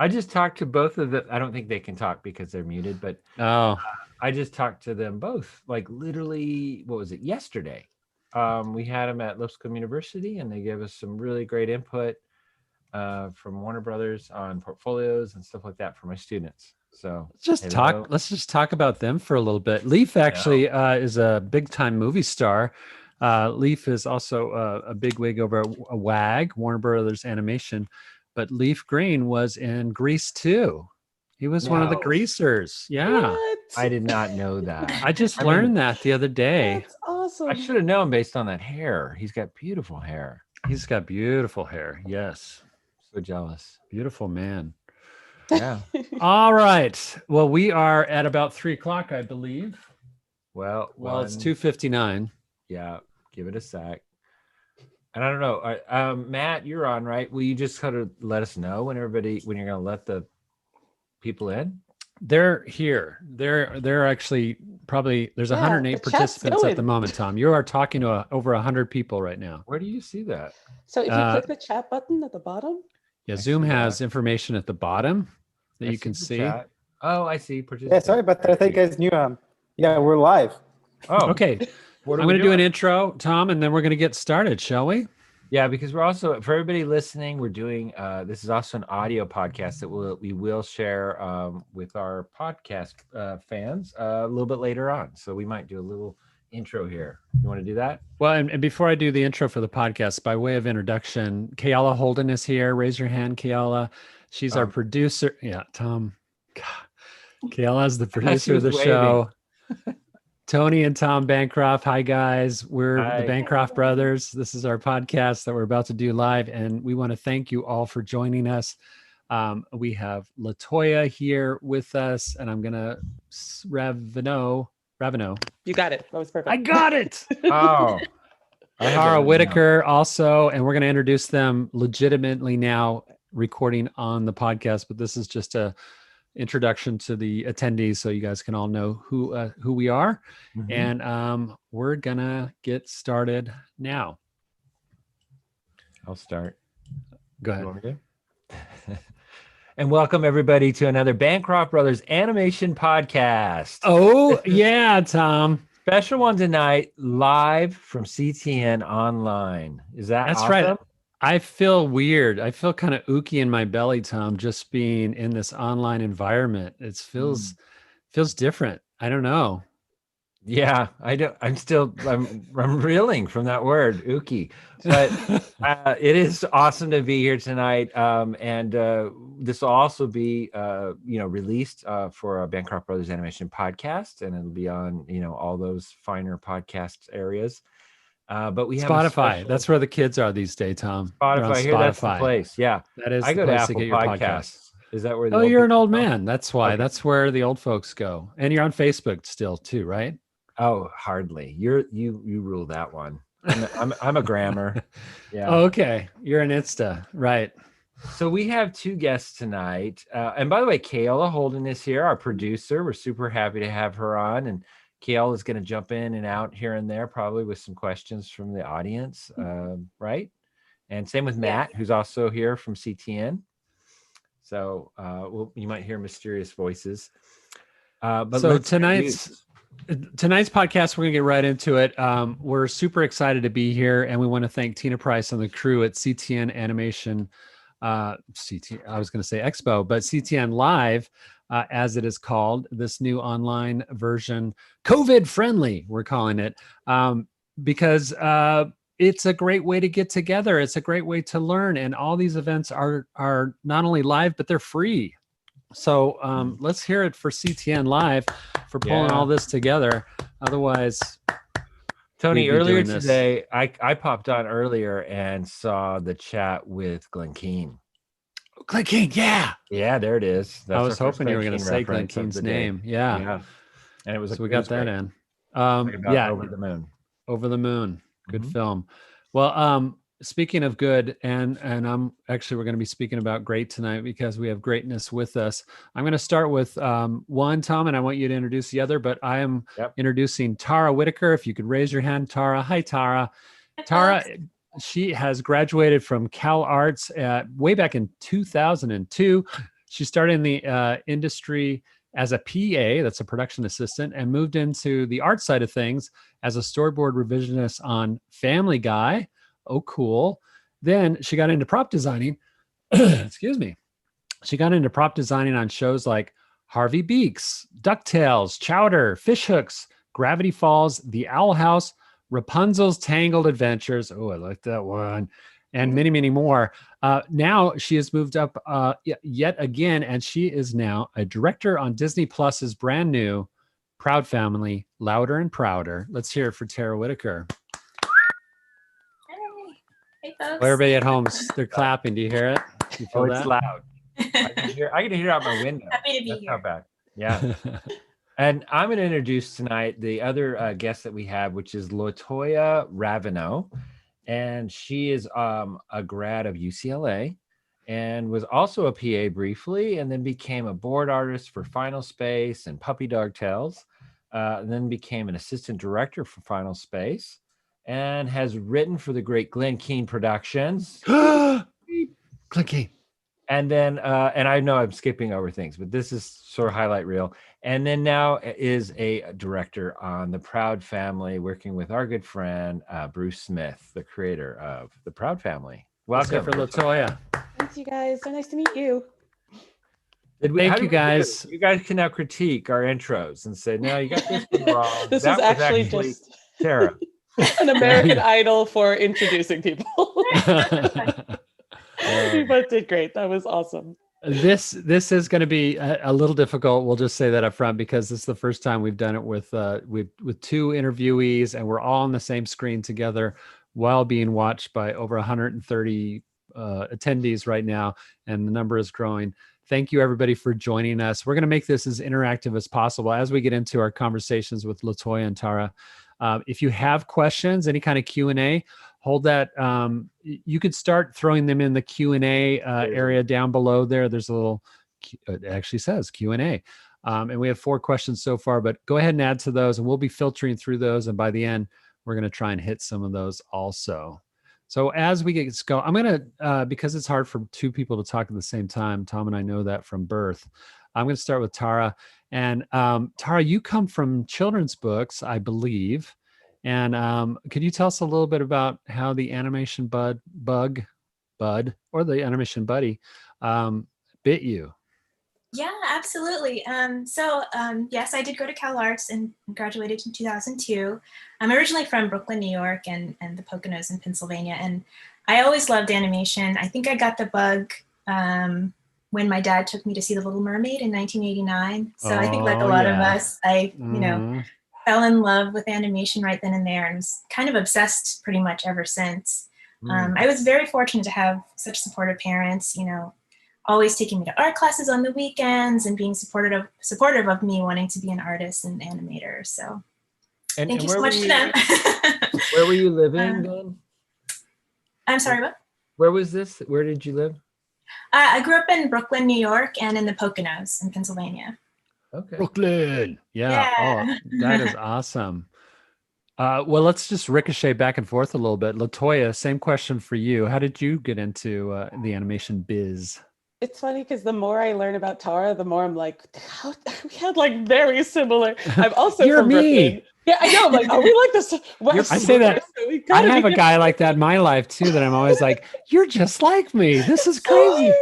I just talked to both of them. I don't think they can talk because they're muted, but Oh, I just talked to them both, like literally, what was it, yesterday? We had them at Lipscomb University, and they gave us some really great input from Warner Brothers on portfolios and stuff like that for my students. So hello. let's just talk about them for a little bit. Leaf No. actually is a big time movie star. Leaf is also a big wig over at WAG, Warner Brothers Animation, but Leaf Green was in Grease too. He was one of the No, greasers. Yeah. What? I did not know that. I just I mean, learned that the other day. That's awesome. I should have known based on that hair. He's got beautiful hair. He's got beautiful hair. Yes. So jealous. Beautiful man. Yeah. All right. Well, we are at about 3:00, I believe. Well, It's 2:59. Yeah. Give it a sec. And I don't know. Matt, you're on, right? Will you just kind of let us know when you're going to let the people in? They're here. They're actually probably there's 108 the chat's participants at the going. moment, Tom. You are talking to over 100 people right now. Where do you see that? So if you click the chat button at the bottom, Yeah, I Zoom see has that. information at the bottom that I you can the see. chat. Oh, I see. Yeah, sorry about that. I think you guys knew. Yeah, we're live. Oh, Okay. What I'm are we going to do an doing? intro, Tom, and then we're going to get started, shall we? Yeah, because we're also, for everybody listening, we're doing this is also an audio podcast that we will share with our podcast fans a little bit later on. So we might do a little intro here. You want to do that? Well, and before I do the intro for the podcast, by way of introduction, Kayala Holden is here. Raise your hand, Kayala. She's our producer. Yeah, Tom. Kayala is the producer of the was show. Tony and Tom Bancroft. Hi, guys. We're Hi. the Bancroft Brothers. This is our podcast that we're about to do live, and we want to thank you all for joining us. We have Latoya here with us, and I'm going to Raveneu. you got it. That was perfect. I got it. Oh, Tara Whitaker also, and we're going to introduce them legitimately now, recording on the podcast, but this is just a introduction to the attendees so you guys can all know who we are. Mhm. And we're gonna get started now. I'll start. Go You ahead. want me to? And welcome everybody to another Bancroft Brothers animation podcast. Oh yeah, Tom. Special one tonight, live from CTN Online. Is that That's awesome? right. I feel weird. I feel kind of ooky in my belly, Tom, just being in this online environment. It feels different. I don't know. Yeah, I don't. I'm reeling from that word, ookie. But it is awesome to be here tonight. And this will also be, released for a Bancroft Brothers Animation podcast, and it'll be on, all those finer podcast areas. But we have a Spotify. special- That's where the kids are these days, Tom. They're on Spotify. Here, that's the place. Yeah, That is I the go to place Apple get your Podcasts. Is that where? The Oh, old you're an people old go? man. That's why. Okay. That's where the old folks go. And you're on Facebook still too, right? Oh, hardly. You rule that one. I'm a grammar. Yeah. Oh, okay. You're an Insta, right? So we have two guests tonight. And by the way, Kayla Holden is here, our producer. We're super happy to have her on. And Kayla is going to jump in and out here and there, probably with some questions from the audience, right? And same with Matt, who's also here from CTN. So you might hear mysterious voices. But So let's tonight's podcast, we're gonna get right into it. We're super excited to be here, and we want to thank Tina Price and the crew at CTN Animation. I was going to say Expo, but CTN-LIVE, as it is called, this new online version, COVID friendly, we're calling it, because it's a great way to get together. It's a great way to learn, and all these events are not only live, but they're free. So let's hear it for CTN-LIVE for pulling all this together. Otherwise, Tony, we'd be earlier doing this. today, I popped on earlier and saw the chat with Glen Keane. Glen Keane, yeah. Yeah, there it is. That's I our was first hoping you were going to Keane say Glen reference of Keane's the day. name. Yeah. Yeah. And it was So we it got was that great. in. Talking about Yeah. Over the Moon. Over the Moon. Good Mhm. film. Well, speaking of good, and we're going to be speaking about great tonight because we have greatness with us. I'm going to start with one, Tom, and I want you to introduce the other, but I am introducing Tara Whitaker. If you could raise your hand, Tara. Hi, Tara. Tara, she has graduated from Cal Arts way back in 2002. She started in the industry as a PA, that's a production assistant, and moved into the art side of things as a storyboard revisionist on Family Guy. Oh, cool. Then she got into prop designing. Excuse me. She got into prop designing on shows like Harvey Beaks, DuckTales, Chowder, Fish Hooks, Gravity Falls, The Owl House, Rapunzel's Tangled Adventures. Oh, I like that one. And many, many more. Now she has moved up yet again, and she is now a director on Disney Plus's brand new Proud Family, Louder and Prouder. Let's hear it for Tara Whitaker. Hey, folks. Well, everybody at home, they're clapping. Do you hear it? Do you feel It's that? loud. I can hear it out my window. Happy to be That's here. not bad. Yeah. And I'm going to introduce tonight the other guest that we have, which is Latoya Raveneau. And she is a grad of UCLA and was also a PA briefly, and then became a board artist for Final Space and Puppy Dog Tales, and then became an assistant director for Final Space, and has written for the great Glen Keane Productions. Glen Keane. And then, and I know I'm skipping over things, but this is sort of highlight reel. And then now is a director on The Proud Family, working with our good friend, Bruce Smith, the creator of The Proud Family. Welcome. For Latoya. Thanks, you guys. So nice to meet you. Thank you, guys. You guys can now critique our intros and say, no, you got this one wrong. This That is was actually just Tara. an American Idol for introducing people. You both did great. That was awesome. This is going to be a little difficult. We'll just say that up front because this is the first time we've done it with two interviewees, and we're all on the same screen together while being watched by over 130 attendees right now, and the number is growing. Thank you, everybody, for joining us. We're going to make this as interactive as possible as we get into our conversations with Latoya and Tara. If you have questions, any kind of Q&A, hold that. You could start throwing them in the Q&A area down below there. There's a little, it actually says Q&A. And we have 4 questions so far, but go ahead and add to those, and we'll be filtering through those. And by the end, we're going to try and hit some of those also. So as we get going, I'm going to, because it's hard for 2 people to talk at the same time, Tom and I know that from birth, I'm going to start with Tara. And Tara, you come from children's books, I believe. And could you tell us a little bit about how the animation bud, or the animation buddy bit you? Yeah, absolutely. Yes, I did go to Cal Arts and graduated in 2002. I'm originally from Brooklyn, New York, and the Poconos in Pennsylvania. And I always loved animation. I think I got the bug when my dad took me to see The Little Mermaid in 1989. So I think like a lot of us, fell in love with animation right then and there, and was kind of obsessed pretty much ever since. I was very fortunate to have such supportive parents, always taking me to art classes on the weekends and being supportive of me wanting to be an artist and animator. So thank you so much to them. Where were you living then? I'm sorry, what? Where was this? Where did you live? I grew up in Brooklyn, New York, and in the Poconos in Pennsylvania. Okay. Brooklyn. Yeah. Oh, that is awesome. Well, let's just ricochet back and forth a little bit. Latoya, same question for you. How did you get into the animation biz? It's funny because the more I learn about Tara, the more I'm like, how, we had like very similar. I'm also You're from me. Brooklyn. Yeah, I know. I'm like, are we like this? I say that. I have a guy like that in my life too, that I'm always like, you're just like me. This is crazy.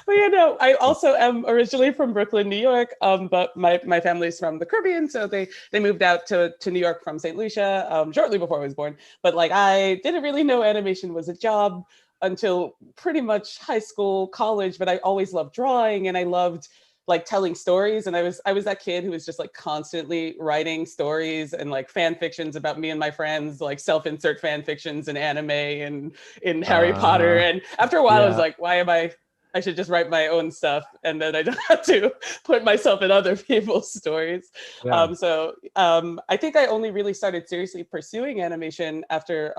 But I also am originally from Brooklyn, New York. But my family's from the Caribbean, so they moved out to New York from St. Lucia shortly before I was born. But like, I didn't really know animation was a job until pretty much high school, college. But I always loved drawing, and I loved like telling stories. And I was that kid who was just like constantly writing stories and like fan fictions about me and my friends, like self-insert fan fictions in anime and in Harry Potter. And after a while, I was like, I should just write my own stuff, and then I don't have to put myself in other people's stories. Yeah. I think I only really started seriously pursuing animation after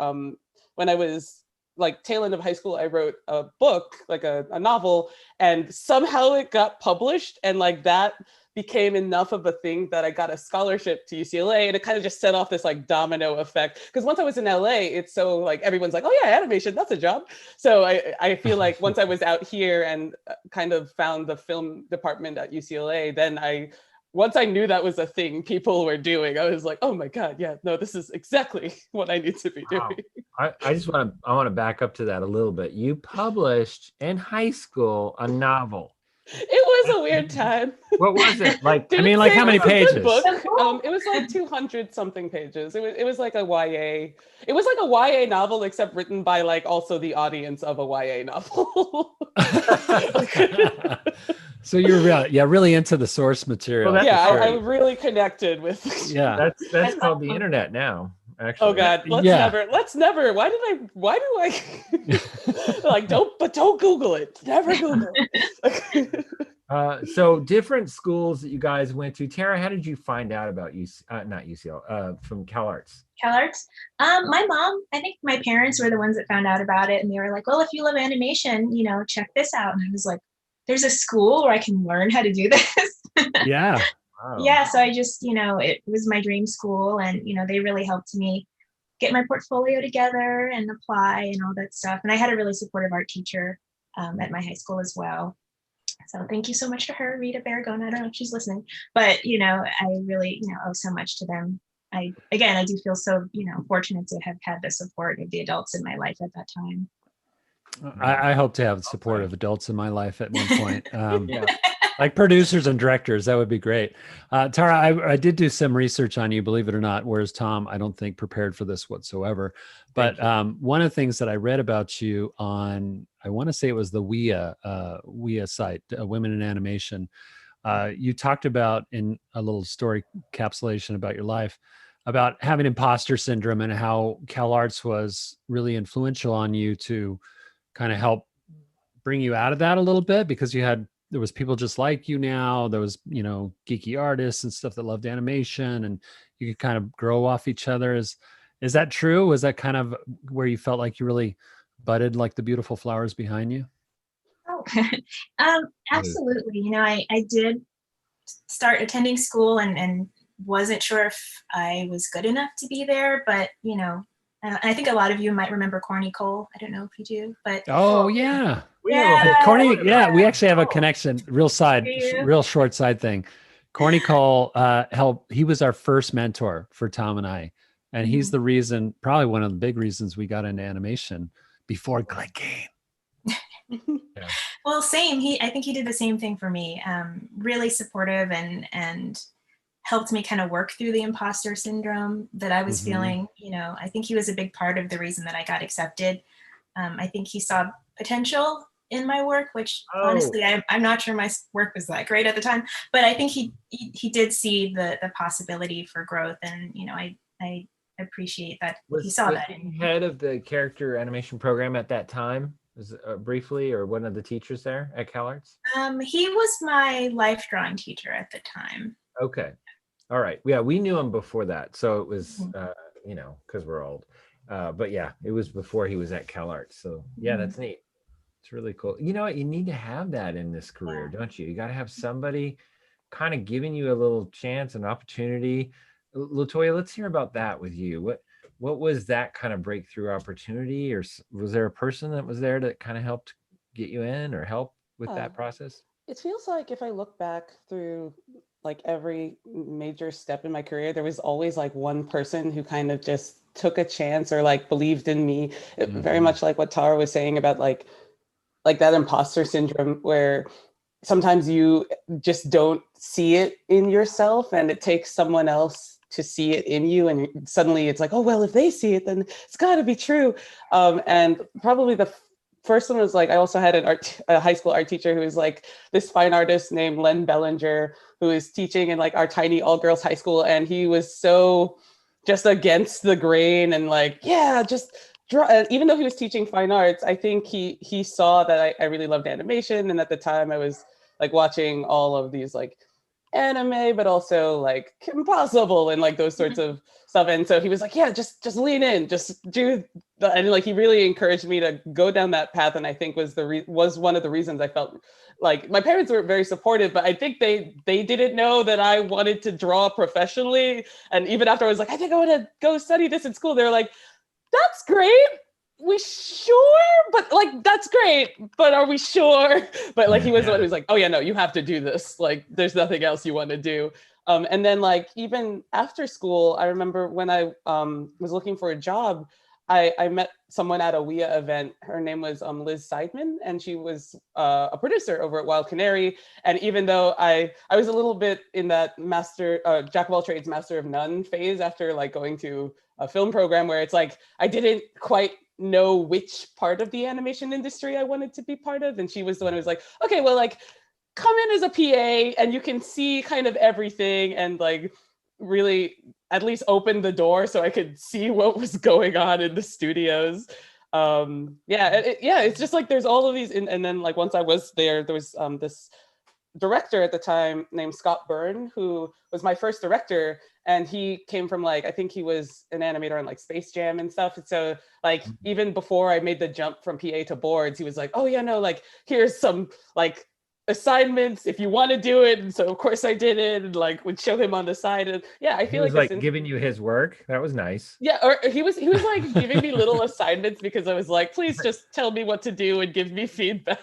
when I was like tail end of high school. I wrote a book, like a novel, and somehow it got published, and like that became enough of a thing that I got a scholarship to UCLA, and it kind of just set off this like domino effect. Because once I was in LA, it's so like everyone's like, oh yeah, animation, that's a job. So I feel like once I was out here and kind of found the film department at UCLA, then once I knew that was a thing people were doing, I was like, oh my God, yeah, no, this is exactly what I need to be doing. I want to back up to that a little bit. You published in high school a novel. It was a weird time. What was it? Like, I mean, like how many pages? Book. It was like 200 something pages. It was like a YA. It was like a YA novel, except written by like also the audience of a YA novel. So you're really into the source material. Well, yeah, I really connected with. Yeah, that's called the internet now. Actually. Oh God, let's never. Why do I like don't Google it. Never Google it. So different schools that you guys went to. Tara, how did you find out about not UCL, from CalArts? CalArts. My mom, I think my parents were the ones that found out about it, and they were like, well, if you love animation, check this out. And I was like, there's a school where I can learn how to do this. Yeah. Wow. Yeah, so I just, it was my dream school, and they really helped me get my portfolio together and apply and all that stuff. And I had a really supportive art teacher at my high school as well. So thank you so much to her, Rita Barragona. I don't know if she's listening, but I really owe so much to them. I do feel so fortunate to have had the support of the adults in my life at that time. I hope to have supportive adults in my life at one point. Like producers and directors, that would be great. Tara, I did do some research on you, believe it or not, whereas Tom, I don't think prepared for this whatsoever. But one of the things that I read about you on, I want to say it was the WIA site, Women in Animation. You talked about in a little story capsulation about your life, about having imposter syndrome and how CalArts was really influential on you to kind of help bring you out of that a little bit, because there was people just like you now. There was, geeky artists and stuff that loved animation, and you could kind of grow off each other. Is that true? Was that kind of where you felt like you really budded like the beautiful flowers behind you? Oh, absolutely. I did start attending school and wasn't sure if I was good enough to be there, but, I think a lot of you might remember Corny Cole. I don't know if you do, but. Oh, yeah. Yeah. Corny, we actually have a connection, real short side thing. Corny Cole he was our first mentor for Tom and I. And he's the reason, probably one of the big reasons we got into animation before Glen Keane. Yeah. Well, same. I think he did the same thing for me. Really supportive and helped me kind of work through the imposter syndrome that I was feeling. I think he was a big part of the reason that I got accepted. I think he saw potential in my work, which honestly, I'm not sure my work was that great at the time, but I think he did see the possibility for growth. And, I appreciate that he saw that. Was he head of the character animation program at that time? Was briefly, or one of the teachers there at CalArts? He was my life drawing teacher at the time. Okay. All right. Yeah, we knew him before that. So it was, because we're old. But yeah, it was before he was at CalArts. So yeah, that's neat. It's really cool. You know what? You need to have that in this career, don't you? You got to have somebody kind of giving you a little chance, an opportunity. Latoya, let's hear about that with you. What was that kind of breakthrough opportunity, or was there a person that was there that kind of helped get you in or help with that process? It feels like if I look back through like every major step in my career, there was always like one person who kind of just took a chance or like believed in me. Very much like what Tara was saying about like that imposter syndrome, where sometimes you just don't see it in yourself and it takes someone else to see it in you, and suddenly it's like, oh well, if they see it, then it's got to be true. And probably the first one was like, I also had a high school art teacher who was like this fine artist named Len Bellinger, who is teaching in like our tiny all-girls high school, and he was so just against the grain and like, yeah, just draw. Even though he was teaching fine arts, I think he saw that I really loved animation, and at the time I was like watching all of these like anime, but also like Kim Possible and like those sorts of stuff. And so he was like, yeah, just lean in, just do and like he really encouraged me to go down that path. And I think was was one of the reasons I felt like my parents were very supportive, but I think they didn't know that I wanted to draw professionally. And even after I was like, I think I want to go study this in school, they were like, that's great. We sure? But like, that's great. But are we sure? But like, he was the one who was like, oh yeah, no, you have to do this. Like, there's nothing else you want to do. And then like, even after school, I remember when I was looking for a job, I met someone at a WIA event. Her name was Liz Seidman, and she was a producer over at Wild Canary. And even though I was a little bit in that master, jack of all trades, master of none phase after like going to a film program where it's like, I didn't quite know which part of the animation industry I wanted to be part of. And she was the one who was like, okay, well, like come in as a PA and you can see kind of everything and like really at least open the door so I could see what was going on in the studios. It's just like there's all of these, and then like once I was there was this director at the time named Scott Byrne, who was my first director, and he came from like, I think he was an animator on like Space Jam and stuff. And so like even before I made the jump from PA to boards, he was like, oh yeah, no, like here's some like assignments if you want to do it. And so of course I did it, and like would show him on the side. And yeah, I feel he was like giving you his work. That was nice. Yeah, or he was like giving me little assignments because I was like, please just tell me what to do and give me feedback.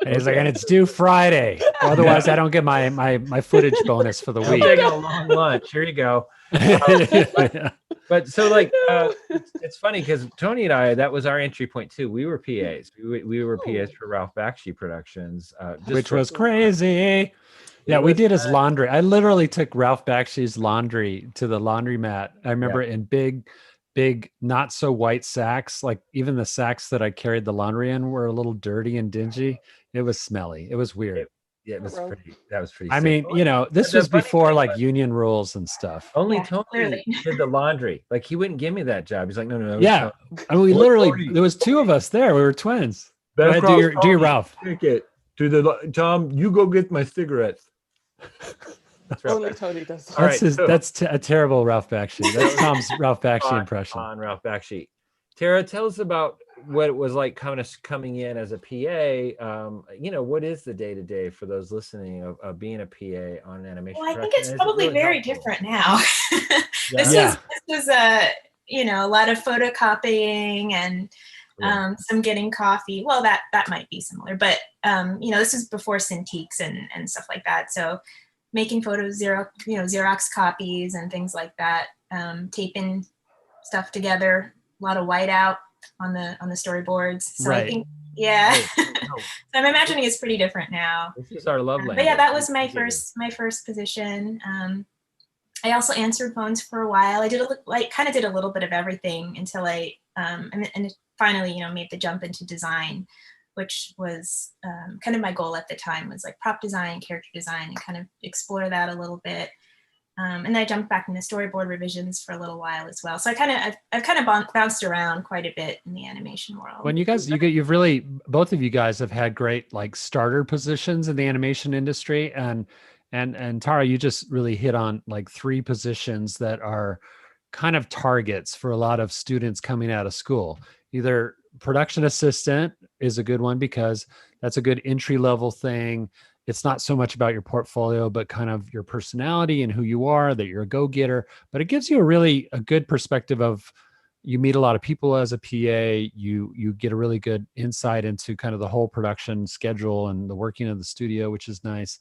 And he's like, and it's due Friday. Otherwise I don't get my footage bonus for the I'm week. taking a long lunch. Here you go. But so like it's funny because Tony and I, that was our entry point too. We were PAs. We were PAs for Ralph Bakshi Productions, which was crazy. Yeah, we did his laundry. I literally took Ralph Bakshi's laundry to the laundromat. I remember in big, not so white sacks. Like even the sacks that I carried the laundry in were a little dirty and dingy. It was smelly. It was weird. Yeah, it was pretty. That was pretty. I mean, you know, this was before like union rules and stuff. Only Tony did the laundry. Like he wouldn't give me that job. He's like, no. Yeah, I mean, we literally there was two of us there. We were twins. Do your Ralph. Ticket to the Tom. You go get my cigarettes. That's Only Tony does. That's a terrible Ralph Bakshi. That's Tom's Ralph Bakshi impression. On Ralph Bakshi. Tara, tell us about what it was like coming in as a PA. You know, what is the day-to-day for those listening of being a PA on animation? Well, I think it's probably very different now. This was a lot of photocopying and some getting coffee. Well, that might be similar, but this is before Cintiqs and stuff like that. So making photos, Xerox copies and things like that, taping stuff together, a lot of whiteout on the storyboards. So I think, so I'm imagining it's pretty different now. This is our love language. But yeah, that was my first position. I also answered phones for a while. I did a little bit of everything until I and finally made the jump into design, which was kind of my goal at the time, was like prop design, character design, and kind of explore that a little bit. And then I jumped back into storyboard revisions for a little while as well. So I've kind of bounced around quite a bit in the animation world. When you've really, both of you guys have had great like starter positions in the animation industry, and Tara, you just really hit on like 3 positions that are kind of targets for a lot of students coming out of school. Either production assistant is a good one because that's a good entry level thing. It's not so much about your portfolio, but kind of your personality and who you are, that you're a go-getter, but it gives you a good perspective of, you meet a lot of people as a PA, you get a really good insight into kind of the whole production schedule and the working of the studio, which is nice.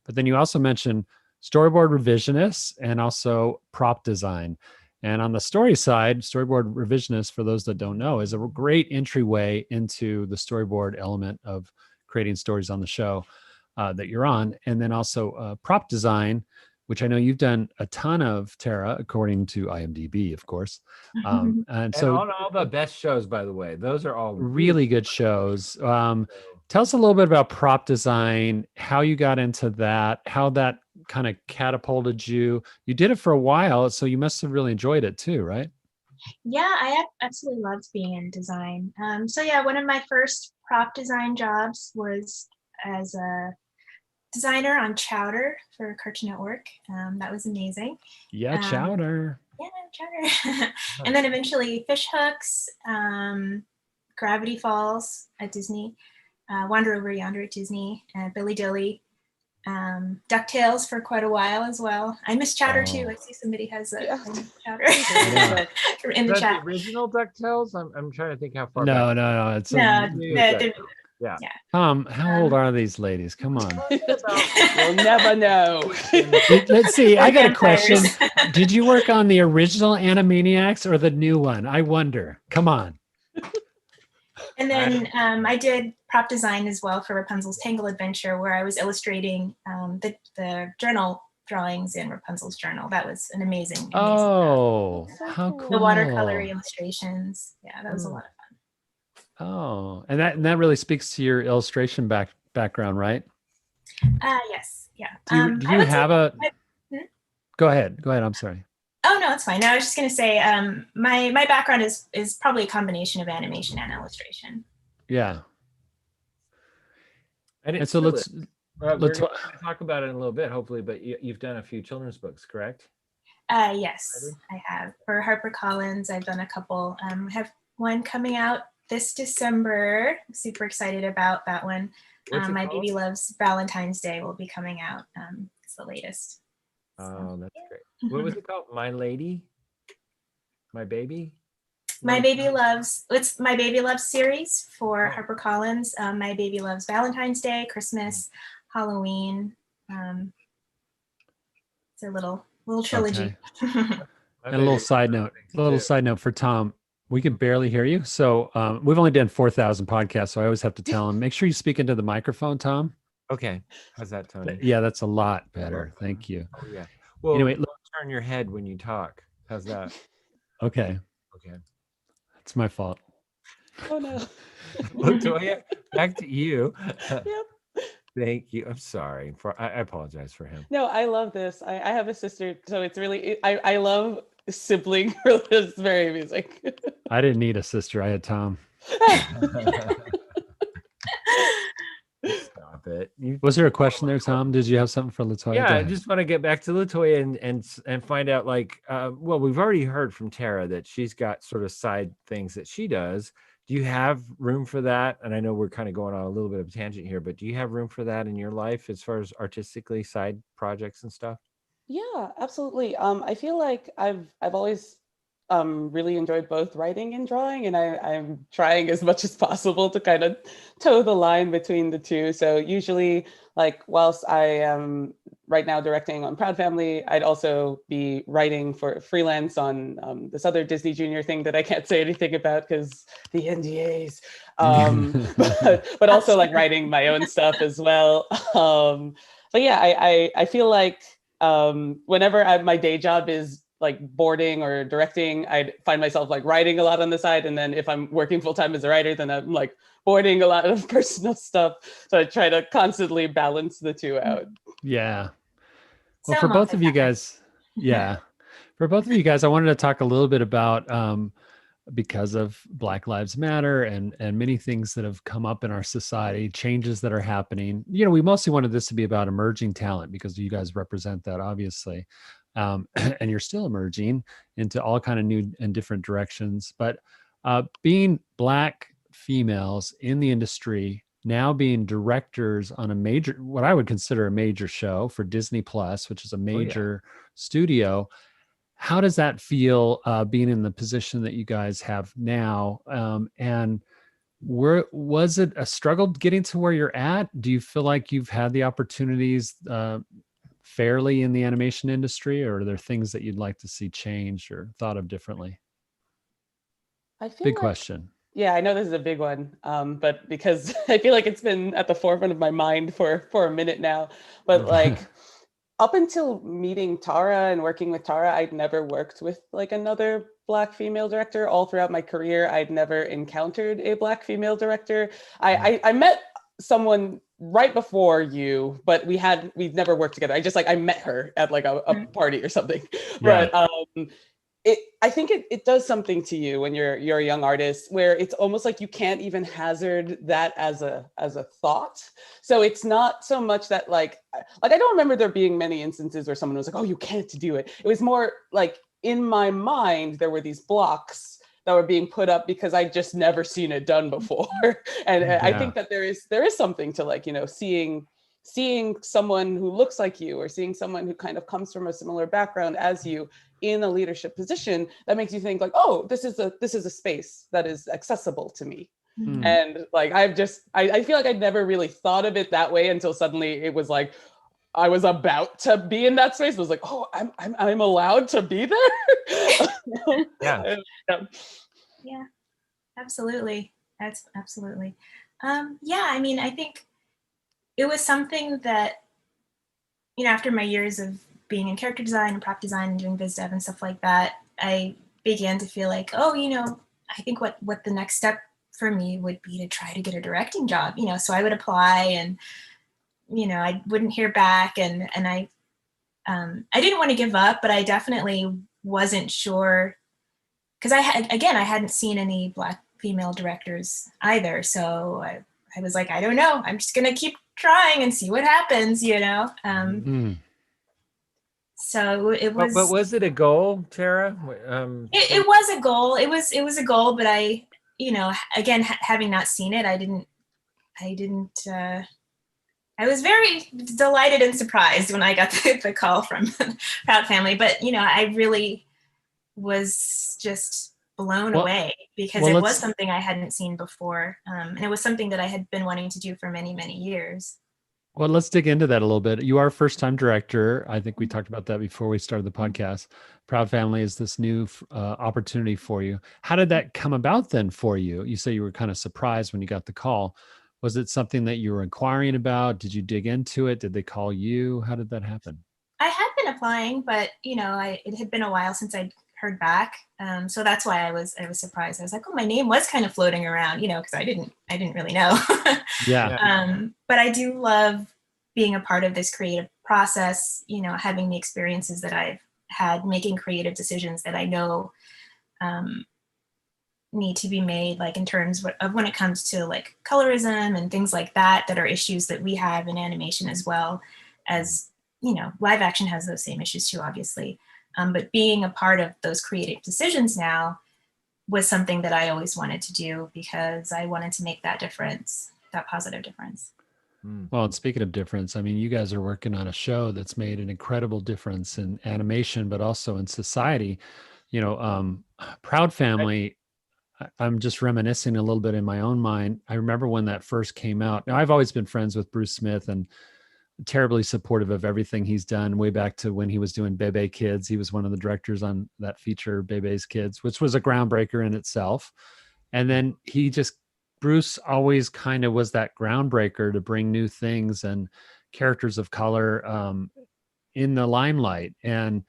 But then you also mentioned storyboard revisionists and also prop design. And on the story side, storyboard revisionist, for those that don't know, is a great entryway into the storyboard element of creating stories on the show that you're on. And then also prop design, which I know you've done a ton of, Tara, according to IMDb, of course. And so on all the best shows, by the way, those are all really good shows. Tell us a little bit about prop design, how you got into that, how that kind of catapulted you. You did it for a while, so you must have really enjoyed it too, right? Yeah, I absolutely loved being in design. So yeah, one of my first prop design jobs was as a designer on Chowder for Cartoon Network. That was amazing. Yeah, Chowder. Yeah, Chowder. And then eventually Fish Hooks, Gravity Falls at Disney, Wander Over Yonder at Disney, Billy Dilly, DuckTales for quite a while as well. I miss Chowder too. I see somebody has a Chowder in the Is that chat. the original DuckTales? I'm trying to think how far No, back. no, it's Yeah. Tom, how old are these ladies? Come on. You'll never know. Let's see. I got a question. Vampires. Did you work on the original Animaniacs or the new one? I wonder. Come on. And then I did prop design as well for Rapunzel's Tangle Adventure, where I was illustrating the journal drawings in Rapunzel's journal. That was an amazing. Oh, So how cool. cool. The watercolor illustrations. Yeah, that was a lot of fun. Oh, and that really speaks to your illustration background, right? Yes, yeah. Do you I would have say- a? Go ahead. I'm sorry. Oh no, it's fine. No, I was just gonna say, my background is probably a combination of animation and illustration. Yeah. And so let's we're going to talk about it in a little bit, hopefully. But you've done a few children's books, correct? Yes, I have. For HarperCollins, I've done a couple. I have one coming out this December. I'm super excited about that one. My Baby Loves Valentine's Day will be coming out. It's the latest. Oh, that's great. What was it called? My Lady? My Baby? My Baby Loves, it's My Baby Loves series for HarperCollins. My Baby Loves Valentine's Day, Christmas, Halloween. It's a little trilogy. Okay. And a little side note for Tom. We can barely hear you. So we've only done 4,000 podcasts. So I always have to tell him, make sure you speak into the microphone, Tom. Okay. How's that, Tony? Yeah, that's a lot better. Thank you. Oh, yeah. Well, anyway, turn your head when you talk. How's that? Okay. Okay. It's my fault. Oh no. Latoya, back to you. Yep. Thank you. I'm sorry. I apologize for him. No, I love this. I have a sister, so it's really I love sibling. It's very amusing. I didn't need a sister. I had Tom. Stop it. Was there a question there, Tom? Did you have something for Latoya? Yeah, I just want to get back to Latoya and find out, like, well, we've already heard from Tara that she's got sort of side things that she does. Do you have room for that? And I know we're kind of going on a little bit of a tangent here, but do you have room for that in your life as far as artistically side projects and stuff? Yeah, absolutely. I feel like I've always really enjoyed both writing and drawing, and I'm trying as much as possible to kind of toe the line between the two. So usually, like, whilst I am right now directing on Proud Family, I'd also be writing for freelance on this other Disney Junior thing that I can't say anything about because the NDAs. But also like writing my own stuff as well. So yeah, I feel like whenever my day job is like boarding or directing, I find myself like writing a lot on the side. And then if I'm working full time as a writer, then I'm like boarding a lot of personal stuff. So I try to constantly balance the two out. Yeah. Well, for both of you guys, for both of you guys, I wanted to talk a little bit about, because of Black Lives Matter and many things that have come up in our society, changes that are happening. You know, we mostly wanted this to be about emerging talent because you guys represent that, obviously. And you're still emerging into all kind of new and different directions. But being Black females in the industry, now being directors on a major, what I would consider a major show for Disney Plus, which is a major studio. How does that feel being in the position that you guys have now? And was it a struggle getting to where you're at? Do you feel like you've had the opportunities fairly in the animation industry, or are there things that you'd like to see changed or thought of differently? I feel big like, question. Yeah, I know this is a big one, but because I feel like it's been at the forefront of my mind for a minute now. But like up until meeting Tara and working with Tara, I'd never worked with like another Black female director. All throughout my career, I'd never encountered a Black female director. I met someone right before you, but we've never worked together. I met her at like a party or something. Yeah. But I think it does something to you when you're a young artist, where it's almost like you can't even hazard that as a thought. So it's not so much that like I don't remember there being many instances where someone was like, oh, you can't do it. It was more like in my mind there were these blocks that were being put up because I just never seen it done before. And I think that there is something to like, you know, seeing someone who looks like you, or seeing someone who kind of comes from a similar background as you in a leadership position, that makes you think like, oh, this is a space that is accessible to me. And like I feel like I'd never really thought of it that way until suddenly it was like I was about to be in that space. It was like, oh, I'm allowed to be there. Yeah. Yeah, absolutely. That's absolutely. Yeah, I mean, I think it was something that, you know, after my years of being in character design and prop design and doing biz dev and stuff like that, I began to feel like, oh, you know, I think what the next step for me would be to try to get a directing job, you know. So I would apply, and, you know, I wouldn't hear back, and I didn't want to give up, but I definitely wasn't sure, because I hadn't seen any Black female directors either. So I was like, I don't know, I'm just gonna keep trying and see what happens, you know. So it was. But was it a goal, Tara? It was a goal. It was a goal, but I, you know, again, having not seen it, I was very delighted and surprised when I got the call from Proud Family. But, you know, I really was just blown away, because it was something I hadn't seen before. And it was something that I had been wanting to do for many, many years. Well, let's dig into that a little bit. You are a first-time director. I think we talked about that before we started the podcast. Proud Family is this new opportunity for you. How did that come about then for you? You say you were kind of surprised when you got the call. Was it something that you were inquiring about? Did you dig into it? Did they call you? How did that happen? I had been applying, but, you know, it had been a while since I'd heard back. So that's why I was surprised. I was like, oh, my name was kind of floating around, you know, because I didn't really know. Yeah. But I do love being a part of this creative process, you know, having the experiences that I've had, making creative decisions that I know need to be made, like in terms of when it comes to like colorism and things like that are issues that we have in animation, as well as, you know, live action has those same issues too, obviously. But being a part of those creative decisions now was something that I always wanted to do, because I wanted to make that difference, that positive difference. Well, and speaking of difference, I mean, you guys are working on a show that's made an incredible difference in animation, but also in society. You know, Proud Family, I'm just reminiscing a little bit in my own mind. I remember when that first came out. Now, I've always been friends with Bruce Smith and terribly supportive of everything he's done, way back to when he was doing Bebe Kids. He was one of the directors on that feature, Bebe's Kids, which was a groundbreaker in itself. And then Bruce always kind of was that groundbreaker to bring new things and characters of color in the limelight. And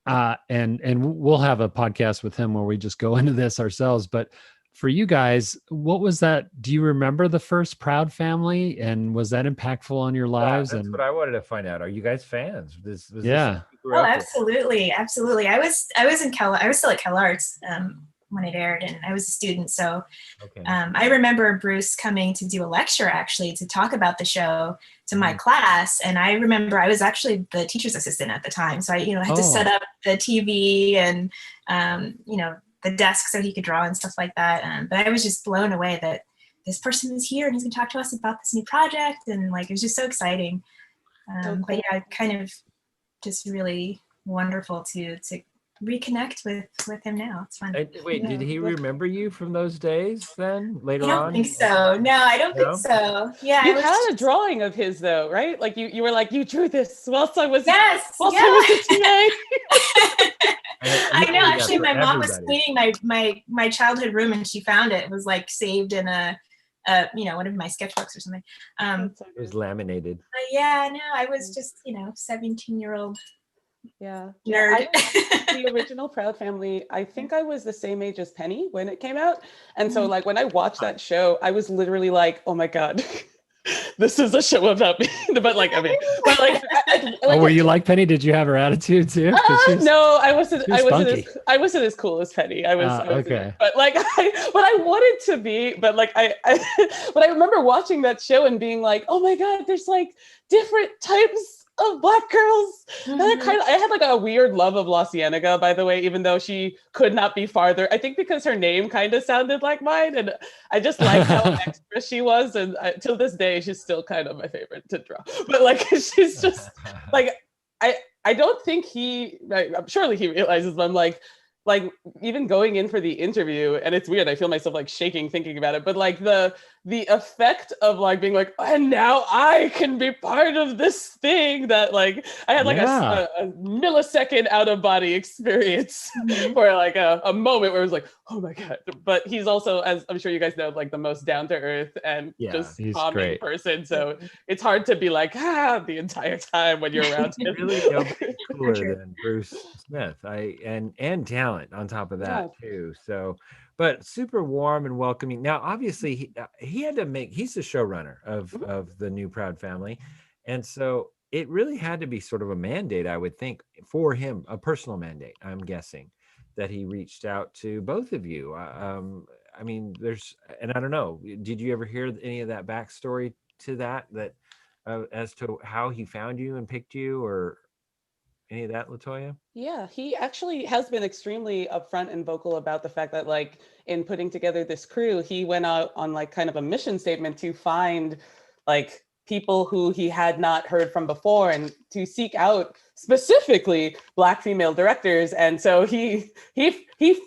we'll have a podcast with him where we just go into this ourselves. But for you guys, what was that? Do you remember the first Proud Family, and was that impactful on your lives? That's what I wanted to find out. Are you guys fans? Yeah. Oh, absolutely, absolutely. I was still at CalArts when it aired, and I was a student. So I remember Bruce coming to do a lecture, actually, to talk about the show to my class. And I remember I was actually the teacher's assistant at the time. So I, you know, had to set up the TV and, you know, the desk so he could draw and stuff like that. But I was just blown away that this person is here and he's gonna talk to us about this new project. And like, it was just so exciting. But yeah, kind of just really wonderful to reconnect with him now. It's fun. Wait, did he remember you from those days then later on? I don't think so. No, I don't think so. Yeah. You had a drawing of his though, right? Like you were like, you drew this whilst I was I was a TA. I know. Actually, my mom was cleaning my childhood room, and she found it. It was like saved in a you know, one of my sketchbooks or something. It was laminated. Yeah, no, I was just, you know, 17-year-old. Yeah, nerd. The original Proud Family, I think I was the same age as Penny when it came out, and so like when I watched that show, I was literally like, oh my god, this is a show about me. But like, I mean, but like, Oh, were you like Penny? Did you have her attitude too? 'Cause she was- no, I wasn't. she was spunky. I wasn't as cool as Penny. I wasn't, okay. but like, I wanted to be. But like, but I remember watching that show and being like, oh my god, there's like different types of Black girls. And I had like a weird love of La Cienega, by the way, even though she could not be farther. I think because her name kind of sounded like mine, and I just liked how extra she was. And till this day, she's still kind of my favorite to draw. But like, she's just like, I don't think I'm surely he realizes, but I'm like even going in for the interview, and it's weird, I feel myself like shaking thinking about it, but like the effect of like being like, and now I can be part of this thing, that like I had like a millisecond out of body experience for like a moment where it was like, oh my god. But he's also, as I'm sure you guys know, like the most down to earth and just calming person, so it's hard to be like the entire time when you're around him. Really nobody cooler than Bruce Smith. And talent on top of that too. So, but super warm and welcoming. Now, obviously, he had to he's the showrunner of the new Proud Family, and so it really had to be sort of a mandate, I would think, for him, a personal mandate. I'm guessing that he reached out to both of you. I mean, and I don't know, did you ever hear any of that backstory to that as to how he found you and picked you, or any of that, Latoya? Yeah, he actually has been extremely upfront and vocal about the fact that like in putting together this crew, he went out on like kind of a mission statement to find like people who he had not heard from before and to seek out specifically Black female directors. And so he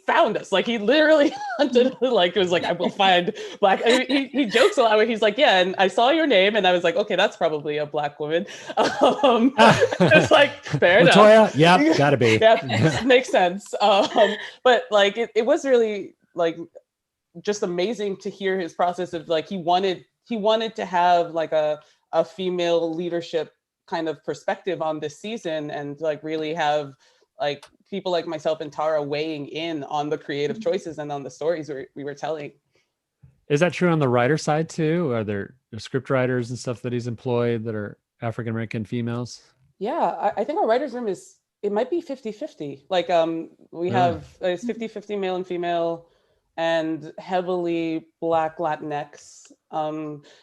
found us. Like he literally hunted, like it was like, I will find Black. I mean, he jokes a lot where he's like, yeah, and I saw your name and I was like, okay, that's probably a Black woman. It's like, fair enough. Latoya, yeah, gotta be. Yeah, makes sense. But like it was really like just amazing to hear his process of like he wanted to have like a female leadership kind of perspective on this season, and like really have like people like myself and Tara weighing in on the creative choices and on the stories we were telling. Is that true on the writer side too? Are there script writers and stuff that he's employed that are African American females? Yeah, I think our writer's room it might be 50-50. Like we have it's 50-50 male and female, and heavily Black Latinx.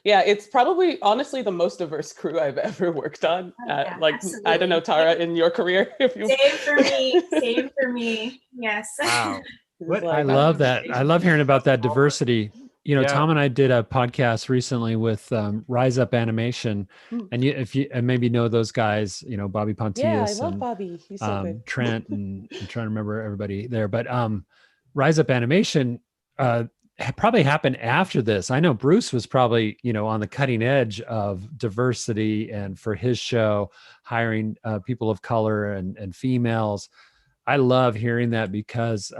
Yeah, it's probably honestly the most diverse crew I've ever worked on. Like absolutely. I don't know, Tara, in your career, if you same for me. Yes. Wow. I love that. I love hearing about that diversity. You know, Tom and I did a podcast recently with Rise Up Animation, and if you maybe know those guys, you know, Bobby Pontius. Yeah, I love Bobby. He's so good. Trent, and I'm trying to remember everybody there, but Rise Up Animation probably happened after this. I know Bruce was probably, you know, on the cutting edge of diversity, and for his show, hiring people of color and females. I love hearing that because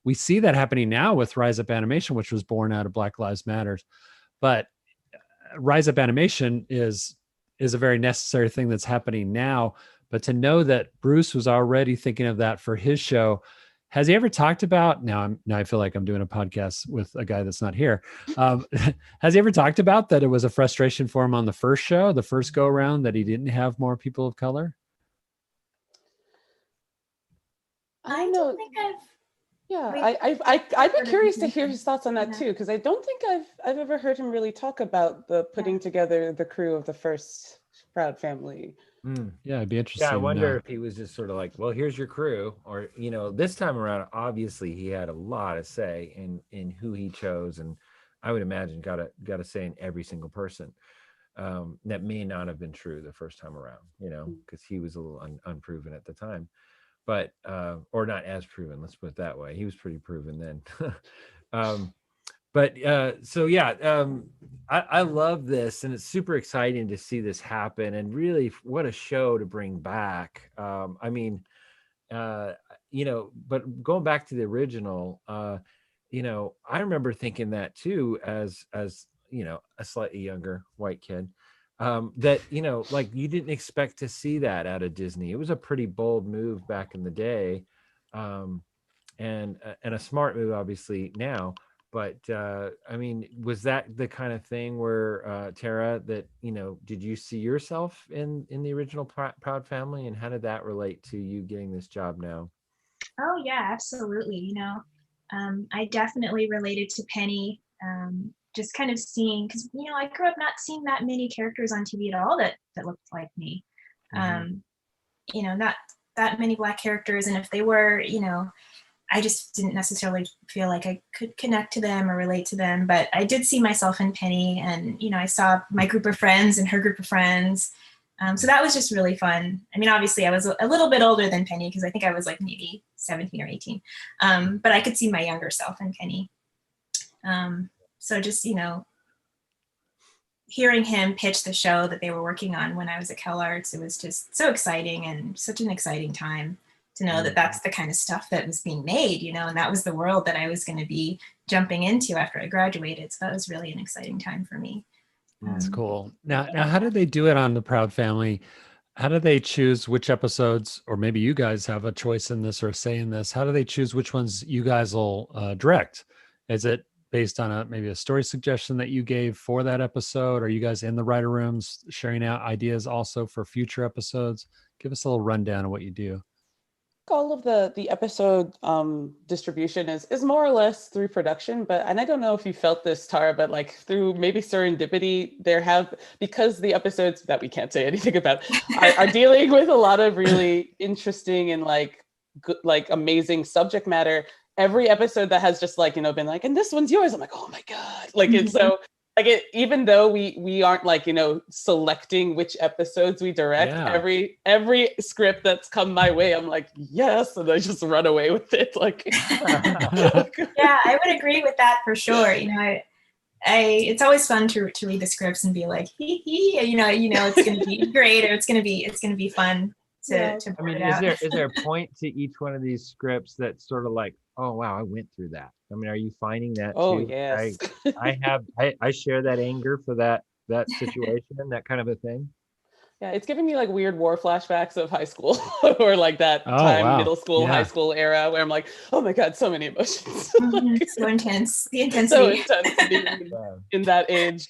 we see that happening now with Rise Up Animation, which was born out of Black Lives Matter. But Rise Up Animation is a very necessary thing that's happening now. But to know that Bruce was already thinking of that for his show, has he ever talked about, now I feel like I'm doing a podcast with a guy that's not here. Has he ever talked about that it was a frustration for him on the first show, the first go around, that he didn't have more people of color? I don't think I'd be curious to hear his thoughts on that too, because I don't think I've ever heard him really talk about the putting together the crew of the first Proud Family. Yeah, it'd be interesting. Yeah, I wonder if he was just sort of like, well, here's your crew, or, you know, this time around, obviously he had a lot of say in who he chose, and I would imagine got a say in every single person. That may not have been true the first time around, you know, because he was a little unproven at the time, but or not as proven. Let's put it that way. He was pretty proven then. So yeah, I love this, and it's super exciting to see this happen, and really what a show to bring back. I mean, you know, but going back to the original, you know, I remember thinking that too, as you know, a slightly younger white kid, that, you know, like you didn't expect to see that out of Disney. It was a pretty bold move back in the day, and a smart move obviously now. But I mean, was that the kind of thing where Tara, that did you see yourself in the original Proud Family, and how did that relate to you getting this job now? Oh yeah, absolutely. I definitely related to Penny. Just kind of seeing, because I grew up not seeing that many characters on TV at all that looked like me. Not that many Black characters, and if they were, I just didn't necessarily feel like I could connect to them or relate to them. But I did see myself in Penny, and I saw my group of friends and her group of friends. So that was just really fun. I mean, obviously I was a little bit older than Penny, because I think I was like maybe 17 or 18. But I could see my younger self in Penny. So just, hearing him pitch the show that they were working on when I was at CalArts, it was just so exciting, and such an exciting time to know that that's the kind of stuff that was being made, and that was the world that I was going to be jumping into after I graduated. So that was really an exciting time for me. That's cool. Now, how did they do it on the Proud Family? How do they choose which episodes, or maybe you guys have a choice in this or say in this? How do they choose which ones you guys will direct? Is it based on maybe a story suggestion that you gave for that episode? Are you guys in the writer rooms sharing out ideas also for future episodes? Give us a little rundown of what you do. All of the episode distribution is more or less through production, and I don't know if you felt this, Tara, but like through maybe serendipity, because the episodes that we can't say anything about are dealing with a lot of really interesting and like amazing subject matter. Every episode that has just been like, and this one's yours, I'm like, oh my God, it's so. Even though we aren't selecting which episodes we direct, every script that's come my way, I'm like, yes, and I just run away with it. Yeah, I would agree with that for sure. It's always fun to read the scripts and be like, hee hee, it's going to be great, or it's going to be fun to. I mean, is there a point to each one of these scripts that's sort of like, oh wow, I went through that? I mean, are you finding that too? Oh yes. I share that anger for that situation and that kind of a thing. Yeah, it's giving me like weird war flashbacks of high school or like that middle school, high school era where I'm like, oh my God, so many emotions. So intense. The intensity. So intense in that age.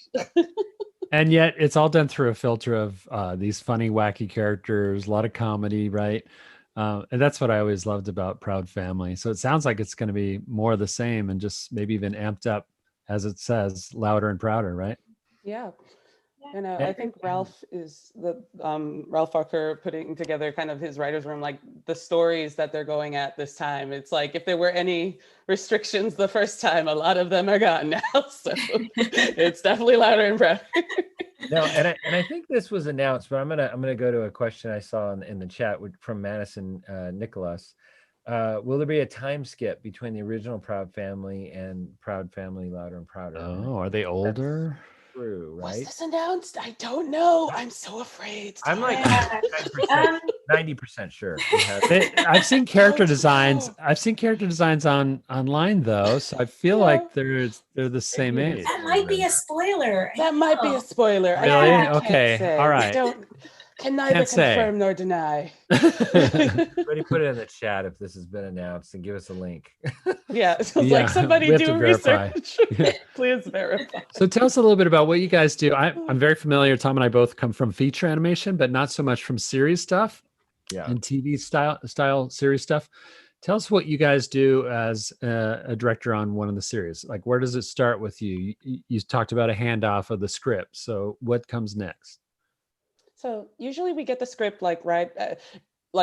And yet it's all done through a filter of these funny, wacky characters, a lot of comedy, right? And that's what I always loved about Proud Family. So it sounds like it's going to be more of the same, and just maybe even amped up, as it says, louder and prouder, right? Yeah. And I think Ralph Parker putting together kind of his writer's room, like the stories that they're going at this time. It's like, if there were any restrictions the first time, a lot of them are gone now. So it's definitely louder and prouder. No, and I think this was announced, but I'm gonna go to a question I saw in the chat from Madison Nicholas. Will there be a time skip between the original Proud Family and Proud Family Louder and Prouder? Oh, are they older? That's true, right? Was this announced? I don't know. I'm so afraid. I'm like 90% sure. I've seen character designs. I've seen character designs online though, so I feel like they're the same age. That might be a spoiler. That might be a spoiler. Really? Okay. All right. Can neither confirm nor deny. Everybody put it in the chat if this has been announced, and give us a link. Yeah, so like somebody do research. Please verify. So tell us a little bit about what you guys do. I'm very familiar. Tom and I both come from feature animation, but not so much from series stuff. Yeah. And TV style series stuff. Tell us what you guys do as a director on one of the series. Like, where does it start with you? You talked about a handoff of the script. So what comes next? So usually we get the script like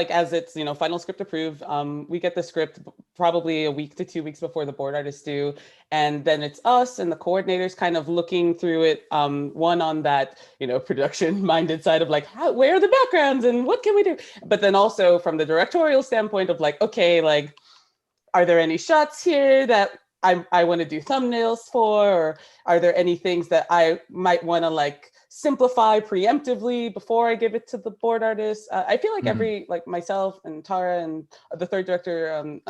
as it's, final script approved. We get the script probably a week to 2 weeks before the board artists do. And then it's us and the coordinators kind of looking through it. One on that, production minded side of like, where are the backgrounds and what can we do? But then also from the directorial standpoint of like, okay, like, are there any shots here that I want to do thumbnails for, or are there any things that I might want to like simplify preemptively before I give it to the board artist? I feel like like myself and Tara and the third director,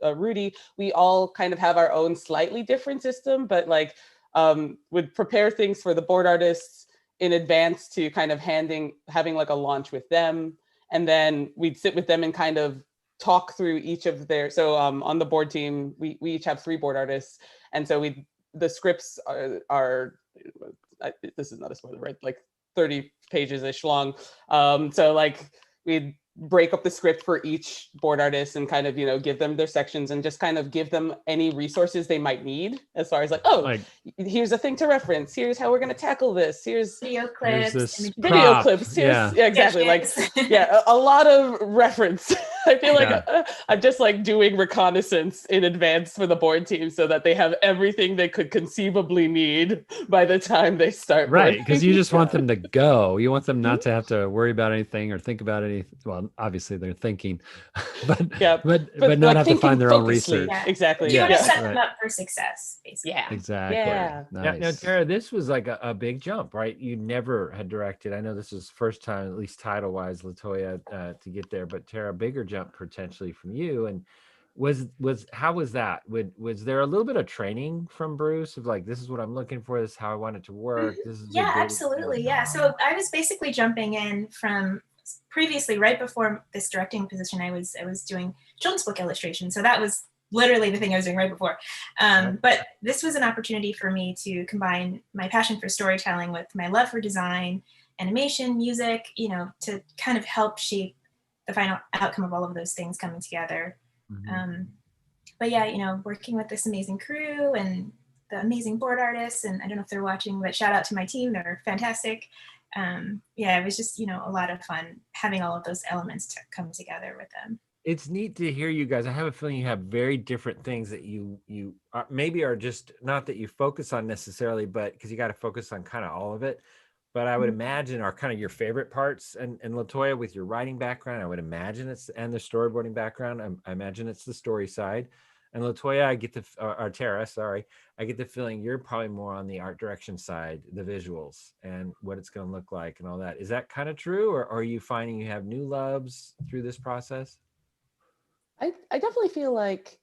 Rudy, we all kind of have our own slightly different system, but like would prepare things for the board artists in advance to kind of having like a launch with them. And then we'd sit with them and kind of talk through each of their, so on the board team, we each have 3 board artists. And so the scripts are this is not a spoiler, right? Like 30 pages-ish long. So like we'd break up the script for each board artist and kind of, you know, give them their sections and just kind of give them any resources they might need as far as like, oh, Like, here's a thing to reference. Here's how we're going to tackle this. Here's Video here's clips, this images, video prop. clips. Here's, Yeah. yeah, exactly. Like, sketches. yeah, a lot of reference. I feel like Yeah. I'm just like doing reconnaissance in advance for the board team so that they have everything they could conceivably need by the time they start. Right, because you just want Yeah. them to go. You want them not to have to worry about anything or think about anything. Well, obviously they're thinking, but Yeah, but but not like have to thinking find their own focusedly. research. Yeah. Exactly. You want to Yeah, set right. them up for success, basically. Yeah. Exactly. Yeah. Nice. Now, Tara, this was like a big jump, right? You never had directed. I know this was first time, at least title-wise, Latoya, to get there. But Tara, bigger jump potentially from you. And how was that? Was there a little bit of training from Bruce of like, this is what I'm looking for, this is how I want it to work? This is Yeah, a good absolutely. Yeah. So I was basically jumping in from previously, right before this directing position. I was doing children's book illustration. So that was literally the thing I was doing right before. But this was an opportunity for me to combine my passion for storytelling with my love for design, animation, music, you know, to kind of help shape the final outcome of all of those things coming together. But yeah, you know, working with this amazing crew and the amazing board artists, and I don't know if they're watching, but shout out to my team, they're fantastic. Yeah, it was just, you know, a lot of fun having all of those elements to come together with them. It's neat to hear you guys. I have a feeling you have very different things that you maybe are just not that you focus on necessarily, but because you got to focus on kind of all of it. But I would imagine are kind of your favorite parts. And Latoya, with your writing background, I would imagine and the storyboarding background, I imagine it's the story side. And Latoya, I get or Tara, sorry, I get the feeling you're probably more on the art direction side, the visuals and what it's going to look like and all that. Is that kind of true, or are you finding you have new loves through this process? I definitely feel like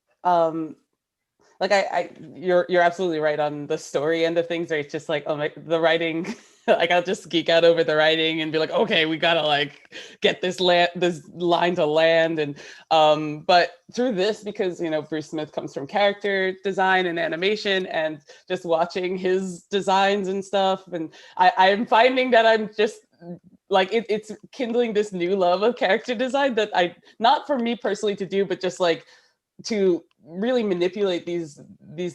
you're absolutely right on the story end of things, where it's just like, oh my, the writing, like I'll just geek out over the writing and be like, okay, we gotta like get this line to land. And but through this, because you know Bruce Smith comes from character design and animation, and just watching his designs and stuff, and I'm finding that I'm just like it's kindling this new love of character design that not for me personally to do, but just like to really manipulate these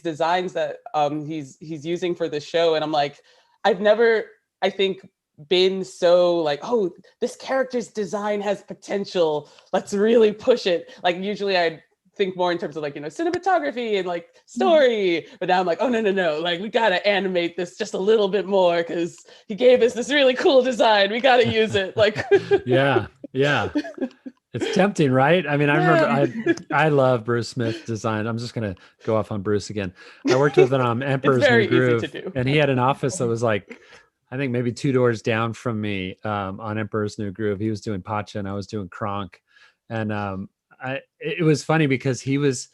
designs that he's using for the show. And I'm like, I've never, I think, been so like, oh, this character's design has potential, let's really push it. Like usually I'd think more in terms of like, you know, cinematography and like story, but now I'm like, oh no, like we gotta animate this just a little bit more because he gave us this really cool design, we gotta use it. Like yeah it's tempting, right? I mean, I remember I love Bruce Smith design. I'm just gonna go off on Bruce again. I worked with him on Emperor's New Groove, and he had an office that was like, I think maybe 2 doors down from me on Emperor's New Groove. He was doing Pacha and I was doing Kronk. And it was funny because he was,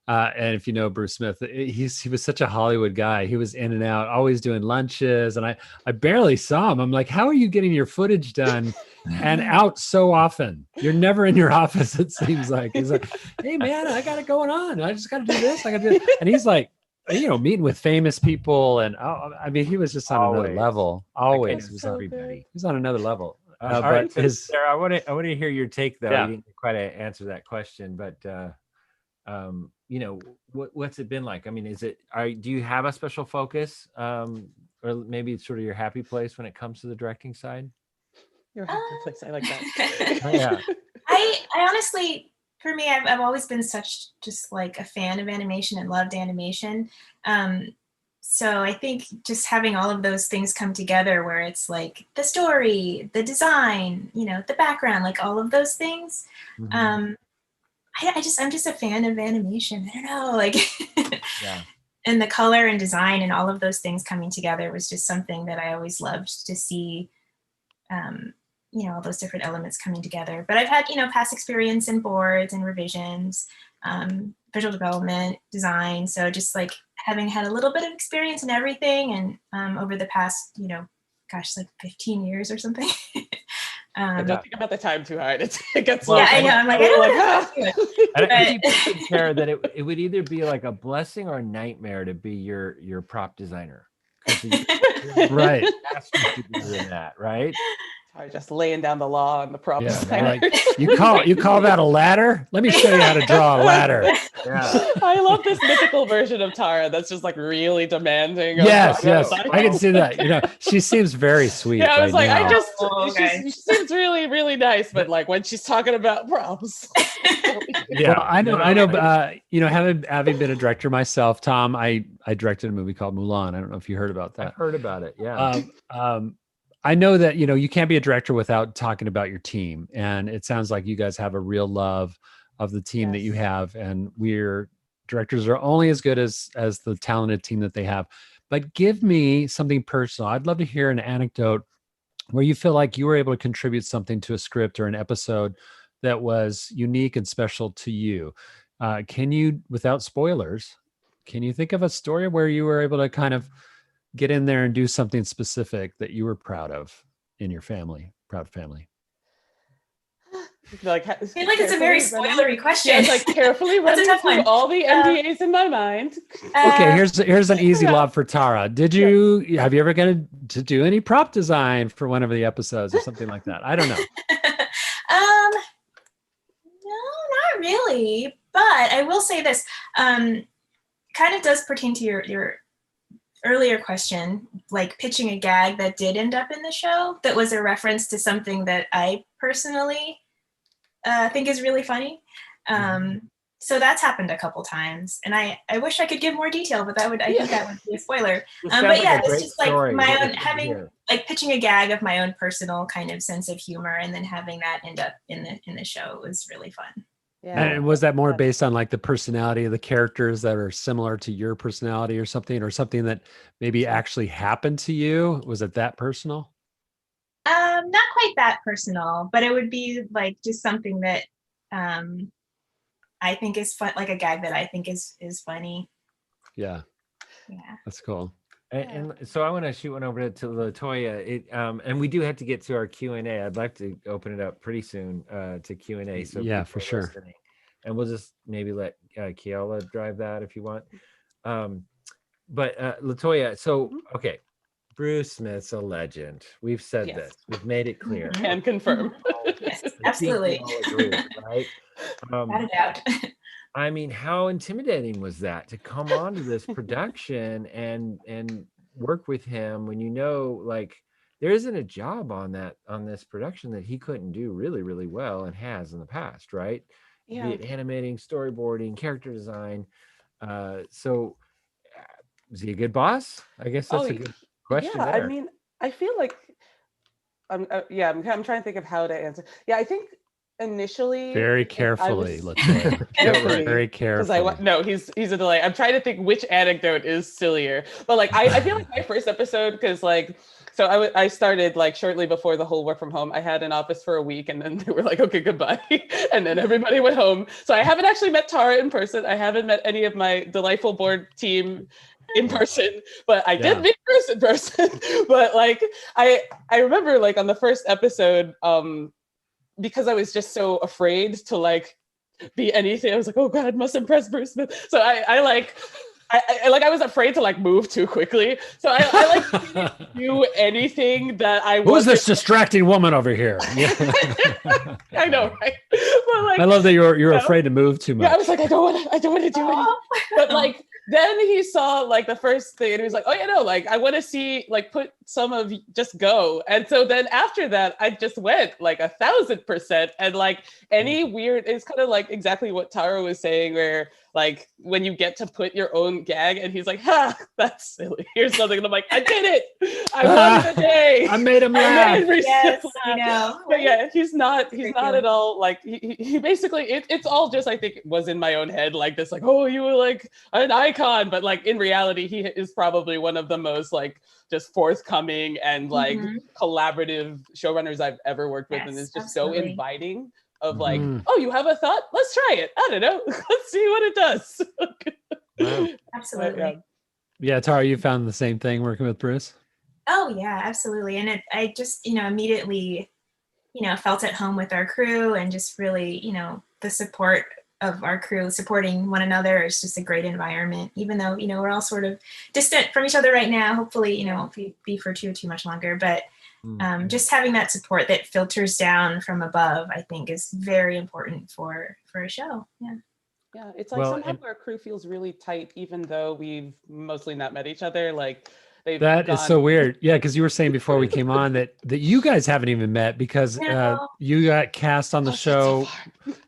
and if you know Bruce Smith, he was such a Hollywood guy. He was in and out, always doing lunches. And I barely saw him. I'm like, how are you getting your footage done and out so often? You're never in your office, it seems like. He's like, hey man, I got it going on. I just got to do this. I got to do it. And he's like, you know, meeting with famous people. And I mean, he was just on another level. Always. He was on another level. All right, so Sarah, I want to hear your take though. Yeah. You didn't quite answer that question, but you know, what's it been like? I mean, do you have a special focus, or maybe it's sort of your happy place when it comes to the directing side? Your happy place, I like that. Yeah. I honestly, for me, I've always been such just like a fan of animation and loved animation. So I think just having all of those things come together, where it's like the story, the design, you know, the background, like all of those things. I'm just a fan of animation. I don't know, like, Yeah. And the color and design and all of those things coming together was just something that I always loved to see. You know, all those different elements coming together. But I've had, you know, past experience in boards and revisions, visual development, design. So just like having had a little bit of experience in everything, and over the past, you know, gosh, like 15 years or something, Don't think about the time too hard. It gets yeah, I know. I'm like, I don't want to do it. And I keep thinking, Tara, that it would either be like a blessing or a nightmare to be your prop designer. Right. Asked you to do that, right? Sorry, just laying down the law on the prop Yeah. designer. Like, you call that a ladder? Let me show you how to draw a ladder. Yeah. I love this mythical version of Tara that's just like really demanding. of Yes, prop yes. design. I can see that. You know, she seems very sweet. Yeah, I was right like, now. she seems really, really nice, but like when she's talking about props. Yeah. Well, I know. You know, having been a director myself, Tom, I directed a movie called Mulan. I don't know if you heard about that. I've heard about it. Yeah. I know that, you know, you can't be a director without talking about your team. And it sounds like you guys have a real love of the team that you have. And directors are only as good as the talented team that they have. But give me something personal. I'd love to hear an anecdote where you feel like you were able to contribute something to a script or an episode that was unique and special to you. Can you, without spoilers, can you think of a story where you were able to kind of get in there and do something specific that you were proud of in your family, proud family? Like, I feel like it's a very spoilery question. Yeah, it's like carefully That's a running tough through one. all the NDAs in my mind. Okay, here's an easy lob for Tara. Have you ever gone to do any prop design for one of the episodes or something like that? I don't know. No, not really. But I will say this, kind of does pertain to your earlier question, like pitching a gag that did end up in the show that was a reference to something that I personally think is really funny. So that's happened a couple times, and I wish I could give more detail, but I think that would be a spoiler. But yeah, it's just like my own having like pitching a gag of my own personal kind of sense of humor, and then having that end up in the show was really fun. Yeah. And was that more based on like the personality of the characters that are similar to your personality or something that maybe actually happened to you? Was it that personal? Not quite that personal, but it would be like just something that I think is fun, like a gag that I think is funny. Yeah. Yeah. That's cool. And so I want to shoot one over to Latoya. And we do have to get to our Q&A. I'd like to open it up pretty soon to Q&A. So yeah, for sure. Listening. And we'll just maybe let Keala drive that if you want. But Latoya, so okay, Bruce Smith's a legend. We've said this. We've made it clear. Can confirm. Yes, absolutely. All agree, right? Without a doubt. I mean, how intimidating was that to come on to this production and work with him when you know, like, there isn't a job on this production that he couldn't do really, really well and has in the past, right? Yeah. Be it animating, storyboarding, character design. So is he a good boss? I guess that's a good question. Yeah, there. I mean, I feel like I'm trying to think of how to answer. Yeah, I think initially very carefully, Latoya. Very carefully. No, he's a delay. I'm trying to think which anecdote is sillier, but like I feel like my first episode, because like, so I started like shortly before the whole work from home. I had an office for a week, and then they were like, okay, goodbye, and then everybody went home. So I haven't actually met Tara in person. I haven't met any of my delightful board team in person, but I did meet Bruce in person. But like I remember like on the first episode, because I was just so afraid to like be anything, I was like, oh God, must impress Bruce Smith. So I was afraid to like move too quickly. So I like didn't do anything that I Who's this distracting woman over here? I know, right? But like, I love that you're afraid to move too much. Yeah, I was like, I don't want to do anything. But like then he saw like the first thing and he was like, oh yeah, no, like I want to see, like put some of, just go. And so then after that, I just went like 1,000%. And like any weird, it's kind of like exactly what Tara was saying, where like when you get to put your own gag and he's like, ha, that's silly. Here's something. And I'm like, I did it. I won the day. I made him laugh. Yes, I know. But yeah, he's not at all like, he basically, it's all just, I think was in my own head, like this, like, oh, you were like an icon. But like in reality, he is probably one of the most like just forthcoming and like collaborative showrunners I've ever worked with. And it's just so inviting. Of like, oh, you have a thought? Let's try it. I don't know. Let's see what it does. Wow. Absolutely. Yeah, Tara, you found the same thing working with Bruce? Oh yeah, absolutely. And I just, immediately felt at home with our crew, and just really, the support of our crew supporting one another is just a great environment, even though, we're all sort of distant from each other right now. Hopefully, won't be for too much longer, but just having that support that filters down from above, I think, is very important for a show. Yeah, it's like somehow our crew feels really tight, even though we've mostly not met each other. Like that is so weird. Yeah, because you were saying before we came on that you guys haven't even met because you got cast on the show.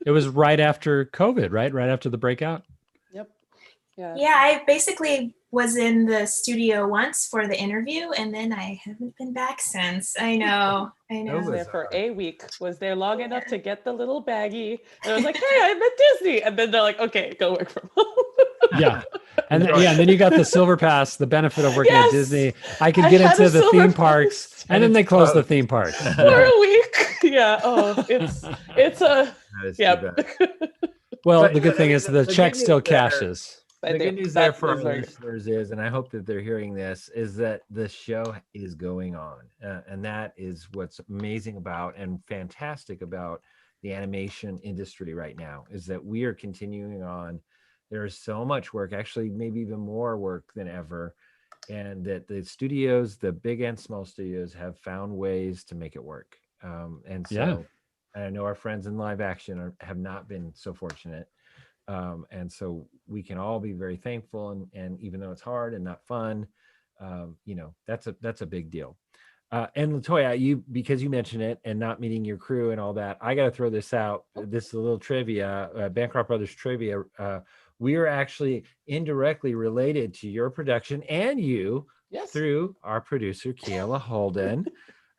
It was right after COVID, right? Right after the breakout. Yep. Yeah, I basically was in the studio once for the interview, and then I haven't been back since. I know. I was there for a week. Was there long enough to get the little baggie? And I was like, hey, I'm at Disney. And then they're like, okay, go work from home. Yeah. And then you got the silver pass, the benefit of working at Disney. I could get into the theme parks, and then they closed the theme parks for a week. Yeah. Oh, it's a Well, the good thing is the check still cashes. The good news there for our listeners is, and I hope that they're hearing this, is that the show is going on. And that is what's amazing about and fantastic about the animation industry right now, is that we are continuing on. There is so much work, actually, maybe even more work than ever. And that the studios, the big and small studios, have found ways to make it work. And so I know our friends in live action have not been so fortunate. And so we can all be very thankful, and even though it's hard and not fun, that's a big deal. And Latoya, because you mentioned it and not meeting your crew and all that, I got to throw this out. This is a little trivia, Bancroft Brothers trivia. We are actually indirectly related to your production and you through our producer, Keala Holden.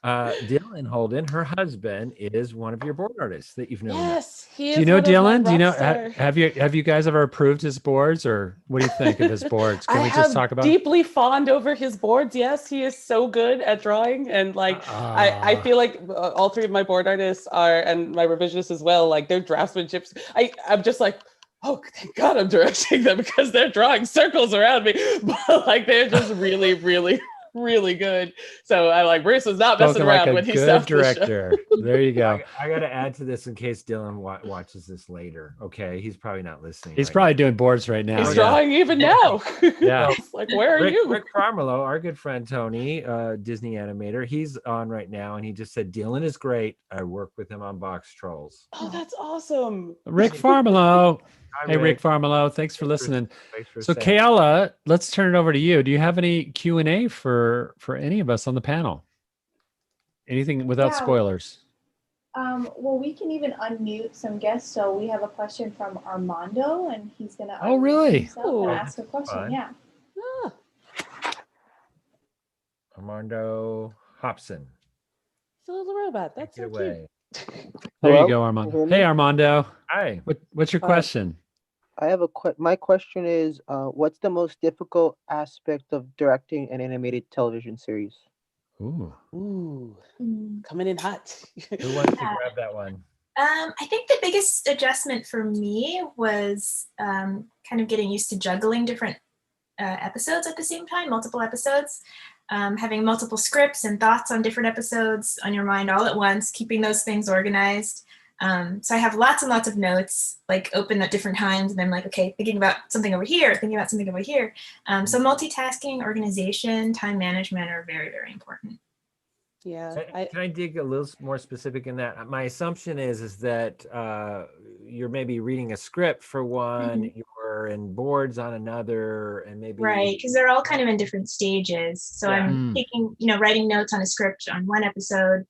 Dylan Holden, her husband, is one of your board artists that you've known. Yes, he is. Do you know Dylan? Do you know? Have you guys ever approved his boards, or what do you think of his boards? Can we just talk about? Deeply fond over his boards. Yes, he is so good at drawing, and I feel like all three of my board artists are, and my revisionists as well. Like their draftsmanship. I'm just like, oh, thank God I'm directing them, because they're drawing circles around me, but like they're just really, really. Really good. So I like Bruce was not messing around when he stopped director. The show. There you go. I got to add to this in case Dylan watches this later. Okay, he's probably not listening. He's probably doing boards right now. He's drawing even now. Yeah. Like, where are you? Rick Farmelo, our good friend Tony, Disney animator, he's on right now, and he just said Dylan is great. I work with him on Box Trolls. Oh, that's awesome. Rick Farmelo. Hey, Rick Farmelo, thanks for listening. So, Keala, let's turn it over to you. Do you have any Q&A for any of us on the panel? Anything without spoilers? Well, we can even unmute some guests. So we have a question from Armando, and he's going to ask a question. Fun. Yeah. Armando Hobson. It's a little robot. That's so cute. There you go, Armando. Hey, Armando. Hi. What's your question? I have my question is, what's the most difficult aspect of directing an animated television series? Ooh. Coming in hot. Who wants to grab that one? I think the biggest adjustment for me was kind of getting used to juggling different episodes at the same time, multiple episodes, having multiple scripts and thoughts on different episodes on your mind all at once, keeping those things organized. So I have lots and lots of notes, like open at different times, and I'm like, okay, thinking about something over here, thinking about something over here. So multitasking, organization, time management are very, very important. Yeah. Can I dig a little more specific in that? My assumption is that you're maybe reading a script for one, you're in boards on another, and maybe right, because they're all kind of in different stages. So I'm taking, writing notes on a script on one episode,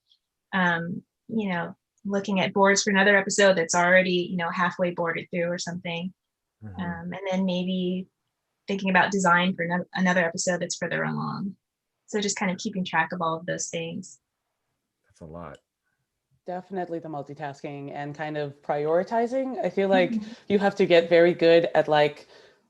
looking at boards for another episode that's already, halfway boarded through or something. And then maybe thinking about design for another episode that's further along. So just kind of keeping track of all of those things. That's a lot. Definitely the multitasking and kind of prioritizing. I feel like you have to get very good at like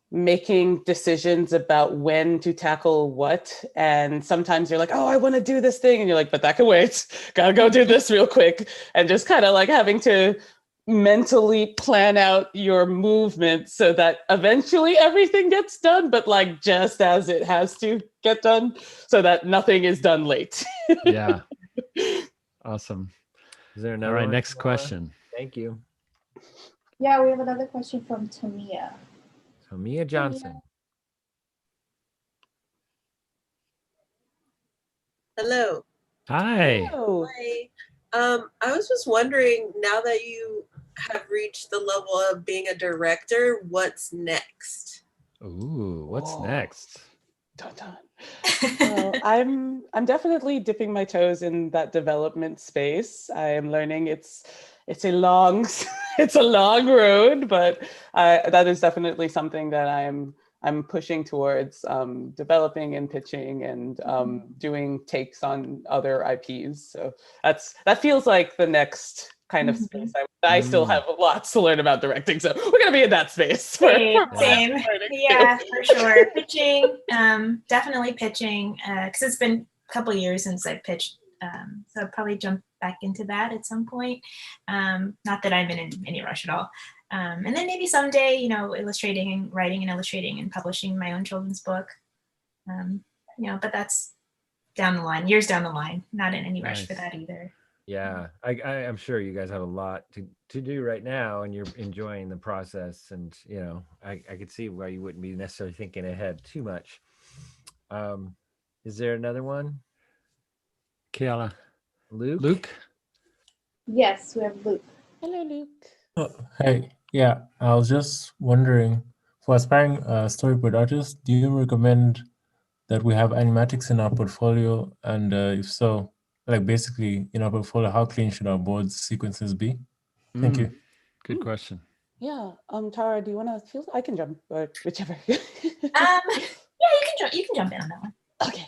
making decisions about when to tackle what. And sometimes you're like, oh, I want to do this thing. And you're like, but that can wait. Gotta go do this real quick. And just kind of like having to mentally plan out your movement so that eventually everything gets done, but like just as it has to get done so that nothing is done late. Yeah. Awesome. Is there another All right, one, next Camilla? question. Thank you. Yeah, we have another question from Tamia. So Mia Johnson. Hello. Hi. Oh, Hi. I was just wondering, now that you have reached the level of being a director, what's next? Ooh, what's Whoa. next? dun, dun. Well, I'm definitely dipping my toes in that development space. I am learning it's a long it's a long road, but that is definitely something that I'm pushing towards, developing and pitching and doing takes on other IPs. So that feels like the next kind of space. I still have lots to learn about directing, so we're gonna be in that space. Same. Yeah, for sure. Pitching, definitely pitching, because it's been a couple of years since I pitched. So I'll probably jump back into that at some point. Not that I'm in any rush at all. And then maybe someday, illustrating and writing and illustrating and publishing my own children's book. But that's down the line, years down the line. Not in any rush for that either. Yeah, I'm sure you guys have a lot to do right now, and you're enjoying the process. And I could see why you wouldn't be necessarily thinking ahead too much. Is there another one? Kayla. Luke? Yes, we have Luke. Hello, Luke. Oh, hey, yeah, I was just wondering, for aspiring storyboard artists, do you recommend that we have animatics in our portfolio? And if so, like basically in our portfolio, how clean should our board sequences be? Thank you. Good question. Yeah, Tara, do you want to feel? I can jump, or whichever. Yeah, you can jump in on that one. Okay.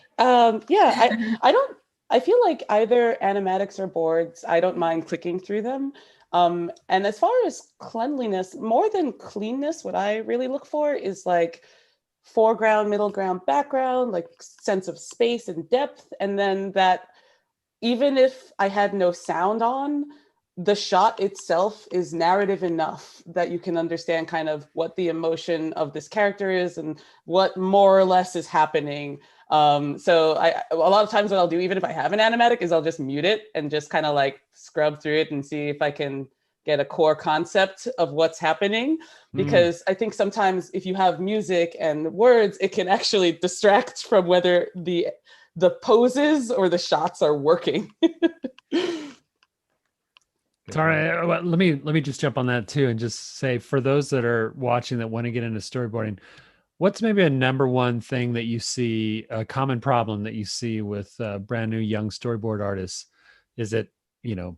I feel like either animatics or boards, I don't mind clicking through them. And as far as cleanliness, more than cleanness, what I really look for is like foreground, middle ground, background, like sense of space and depth. And then that even if I had no sound on, the shot itself is narrative enough that you can understand kind of what the emotion of this character is and what more or less is happening. So a lot of times what I'll do, even if I have an animatic, is I'll just mute it and just kind of like scrub through it and see if I can get a core concept of what's happening. Because I think sometimes if you have music and words, it can actually distract from whether the poses or the shots are working. Tara, let me just jump on that too and just say, for those that are watching that want to get into storyboarding, what's maybe a number one thing that you see, a common problem that you see with brand new young storyboard artists? Is it,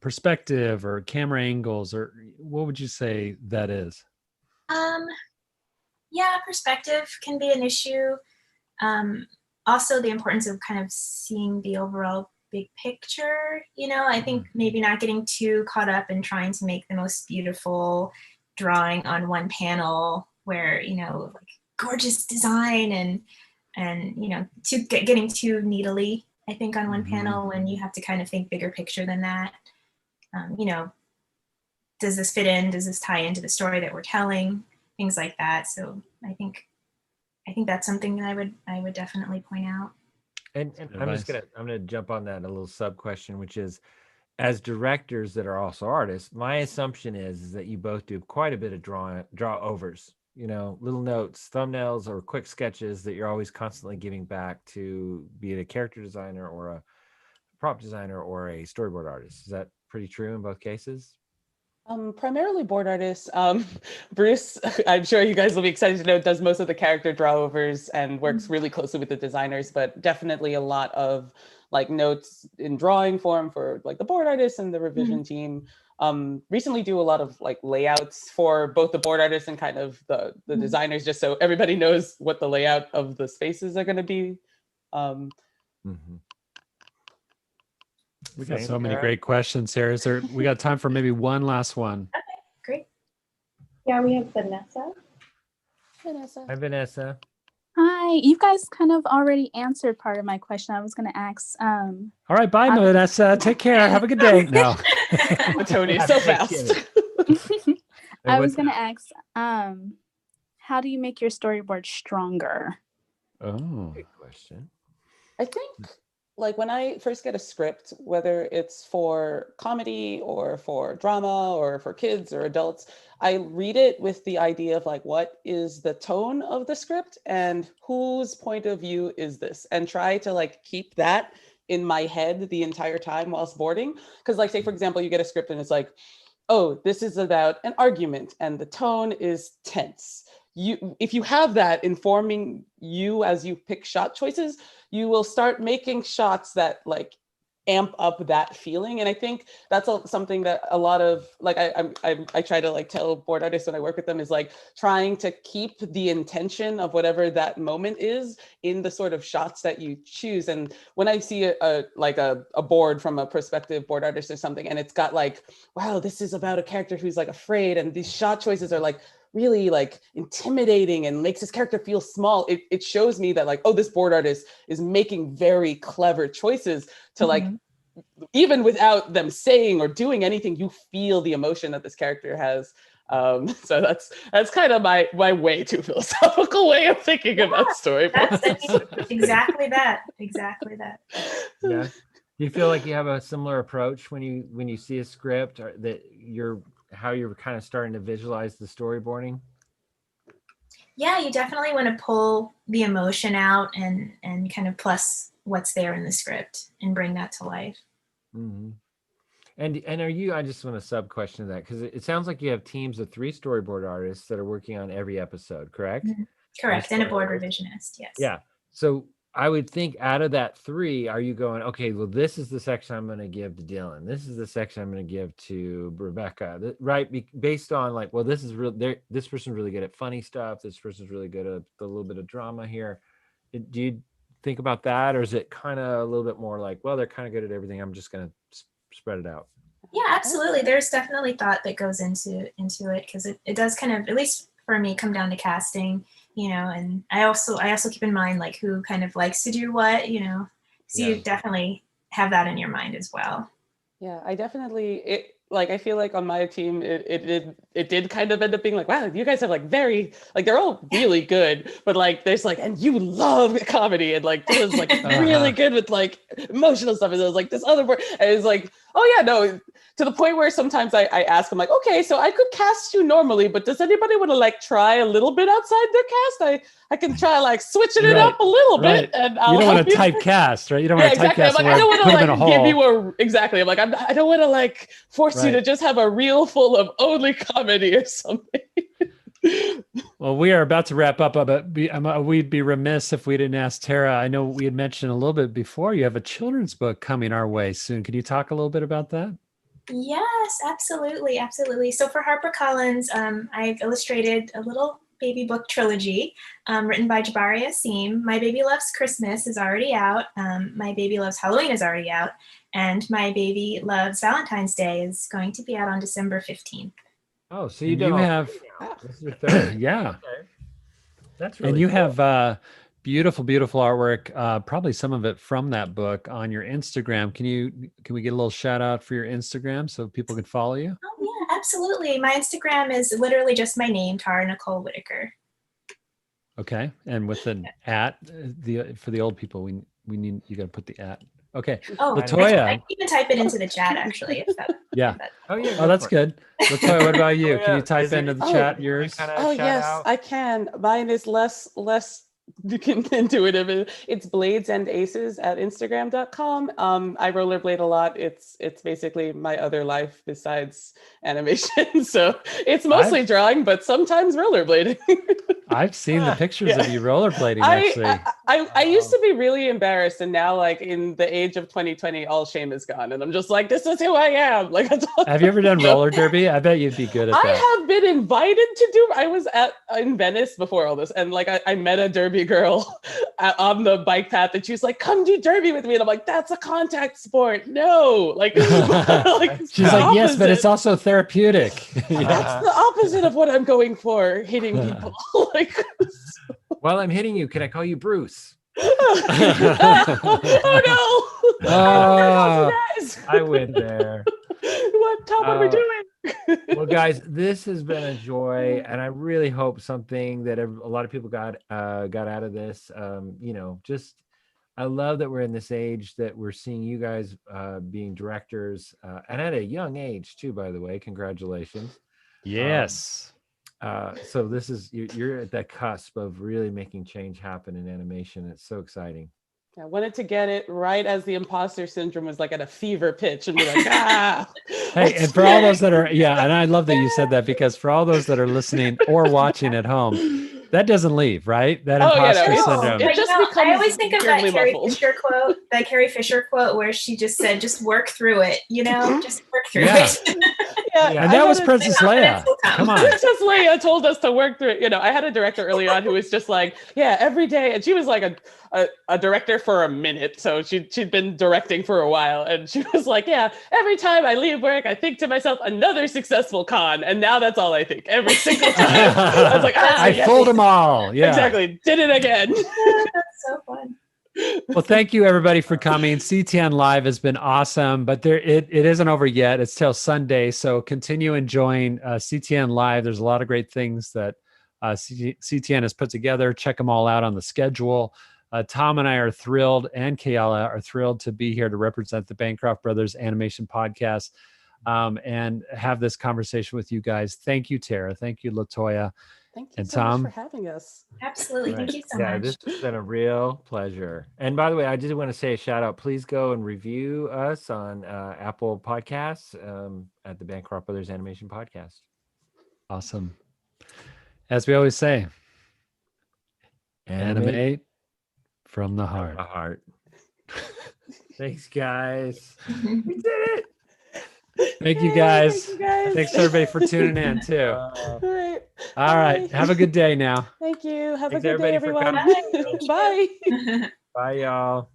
perspective or camera angles, or what would you say that is? Yeah, perspective can be an issue. Also the importance of kind of seeing the overall big picture. I think maybe not getting too caught up in trying to make the most beautiful drawing on one panel where, like gorgeous design and getting too needly, I think, on one panel, when you have to kind of think bigger picture than that. Does this fit in? Does this tie into the story that we're telling? Things like that. So I think that's something that I would definitely point out. And I'm gonna jump on that, a little sub question, which is, as directors that are also artists, my assumption is that you both do quite a bit of draw overs, little notes, thumbnails, or quick sketches that you're always constantly giving back to, be it a character designer or a prop designer or a storyboard artist. Is that pretty true in both cases? Primarily board artists. Bruce, I'm sure you guys will be excited to know, does most of the character drawovers and works really closely with the designers, but definitely a lot of like notes in drawing form for like the board artists and the revision team. Recently do a lot of like layouts for both the board artists and kind of the designers, just so everybody knows what the layout of the spaces are going to be. We got so many great questions here. We got time for maybe one last one? Okay, great. Yeah, we have Vanessa. Hi, Vanessa. Hi, you guys kind of already answered part of my question. I was going to ask. All right, bye, Vanessa. Take care. Have a good day. No. Tony, so fast. I was going to ask, how do you make your storyboard stronger? Oh, Good question. I think like when I first get a script, whether it's for comedy or for drama or for kids or adults, I read it with the idea of like, what is the tone of the script and whose point of view is this? And try to like keep that in my head the entire time whilst boarding. Because like, say, for example, you get a script and it's like, oh, this is about an argument and the tone is tense. If you have that informing you as you pick shot choices, you will start making shots that like amp up that feeling. And I think that's something that a lot of like I try to like tell board artists when I work with them is like trying to keep the intention of whatever that moment is in the sort of shots that you choose. And when I see a board from a prospective board artist or something, and it's got like, wow, this is about a character who's like afraid, and these shot choices are like really like intimidating and makes this character feel small, it shows me that like, oh, this board artist is making very clever choices to like, even without them saying or doing anything, you feel the emotion that this character has. So that's kind of my way too philosophical way of thinking about storyboards. Exactly that. Yeah. Do you feel like you have a similar approach when you see a script, or that how you're kind of starting to visualize the storyboarding? Yeah, you definitely want to pull the emotion out and kind of plus what's there in the script and bring that to life. Mm-hmm. And are you, I just want to sub question that, because it sounds like you have teams of 3 storyboard artists that are working on every episode, correct? Mm-hmm. Correct, and a board revisionist, yes. Yeah, so I would think out of that 3, are you going, okay, well, this is the section I'm going to give to Dylan. This is the section I'm going to give to Rebecca, right? Based on like, well, this is real. This person's really good at funny stuff. This person's really good at a little bit of drama here. Do you think about that, or is it kind of a little bit more like, well, they're kind of good at everything, I'm just going to spread it out? Yeah, absolutely. There's definitely thought that goes into it, because it does kind of, at least for me, come down to casting. And I also keep in mind like who kind of likes to do what, so you definitely have that in your mind as well. Yeah, I definitely, I feel like on my team, it did kind of end up being like, wow, you guys have like very, like, they're all really good, but like, there's like, and you love comedy, and like, Dylan's like really good with like emotional stuff, and there's like this other word, and it's like, oh yeah, no, to the point where sometimes I ask them like, okay, so I could cast you normally, but does anybody want to like try a little bit outside their cast? I can try like switching it up a little bit, and I'll you don't want to typecast, right? You don't want to typecast. Like, I don't want to like give you exactly. I'm like, I don't want to like force you to just have a reel full of only comedy or something. Well, we are about to wrap up, but we'd be remiss if we didn't ask Tara. I know we had mentioned a little bit before, you have a children's book coming our way soon. Can you talk a little bit about that? Yes, absolutely. So for HarperCollins, I've illustrated a little baby book trilogy written by Jabari Asim. My Baby Loves Christmas is already out. My Baby Loves Halloween is already out. And My Baby Loves Valentine's Day is going to be out on December 15th. Oh, so you have, this is your third. Yeah. Okay. That's really and you cool. have beautiful artwork, probably some of it from that book on your Instagram. Can we get a little shout out for your Instagram so people can follow you? Oh yeah, absolutely. My Instagram is literally just my name, Tara Nicole Whitaker. Okay, and with an at, for the old people, we need, you got to put the at. Okay. Oh, Latoya. I can even type it into the chat actually. If that, yeah. Oh yeah. Oh, that's good. Latoya, what about you? Can you type into the chat yours? Oh yes, I can. Mine is less intuitive. It's blades and aces at instagram.com. I rollerblade a lot. It's basically my other life besides animation. So it's mostly drawing, but sometimes rollerblading. I've seen the pictures of you rollerblading actually. I used to be really embarrassed, and now like in the age of 2020, all shame is gone, and I'm just like, this is who I am. Like, have you ever done roller derby? I bet you'd be good at that. I have been invited to do. I was in Venice before all this, and like I met a derby girl on the bike path, and she was like, "Come do derby with me," and I'm like, "That's a contact sport. No, like, she's like, yes, but it's also therapeutic." That's the opposite of what I'm going for. Hitting people. While I'm hitting you, can I call you Bruce? Oh no! I went there. What are we doing? Well, guys, this has been a joy, and I really hope something that a lot of people got out of this. I love that we're in this age that we're seeing you guys being directors, and at a young age too, by the way. Congratulations. Yes. So this is, you're at that cusp of really making change happen in animation. It's so exciting. I wanted to get it right as the imposter syndrome was like at a fever pitch and be like, ah. Hey, and for all those that are, yeah, and I love that you said that, because for all those that are listening or watching at home, that doesn't leave, right? That imposter syndrome. It just becomes I always think of that Carrie muffled. Fisher quote, where she just said, just work through it, just work through it. And that was Princess Leia. Come on. Princess Leia told us to work through it. I had a director early on who was just like, yeah, every day. And she was like a director for a minute. So she'd been directing for a while. And she was like, yeah, every time I leave work, I think to myself, another successful con. And now that's all I think every single time. I was like, I fooled them all. Yeah. Exactly. Did it again. That's so fun. Well, thank you everybody for coming. CTN-LIVE has been awesome, but it isn't over yet. It's till Sunday, so continue enjoying CTN-LIVE. There's a lot of great things that CTN has put together. Check them all out on the schedule. Tom and I are thrilled, and Kayla are thrilled to be here to represent the Bancroft Brothers Animation Podcast and have this conversation with you guys. Thank you, Tara. Thank you, Latoya. Thank you and so Tom. much for having us. Absolutely. Thank you so Yeah, much. this has been a real pleasure. And by the way, I just want to say a shout out. Please go and review us on Apple Podcasts at the Bancroft Brothers Animation Podcast. Awesome. As we always say, animate from the heart. From the heart. Thanks, guys. We did it. Thank you guys. Thank you guys. Thanks everybody for tuning in too. All right. Have a good day now. Thank you. Have Thanks, a good day, everybody, for everyone. coming. Bye. Bye, y'all.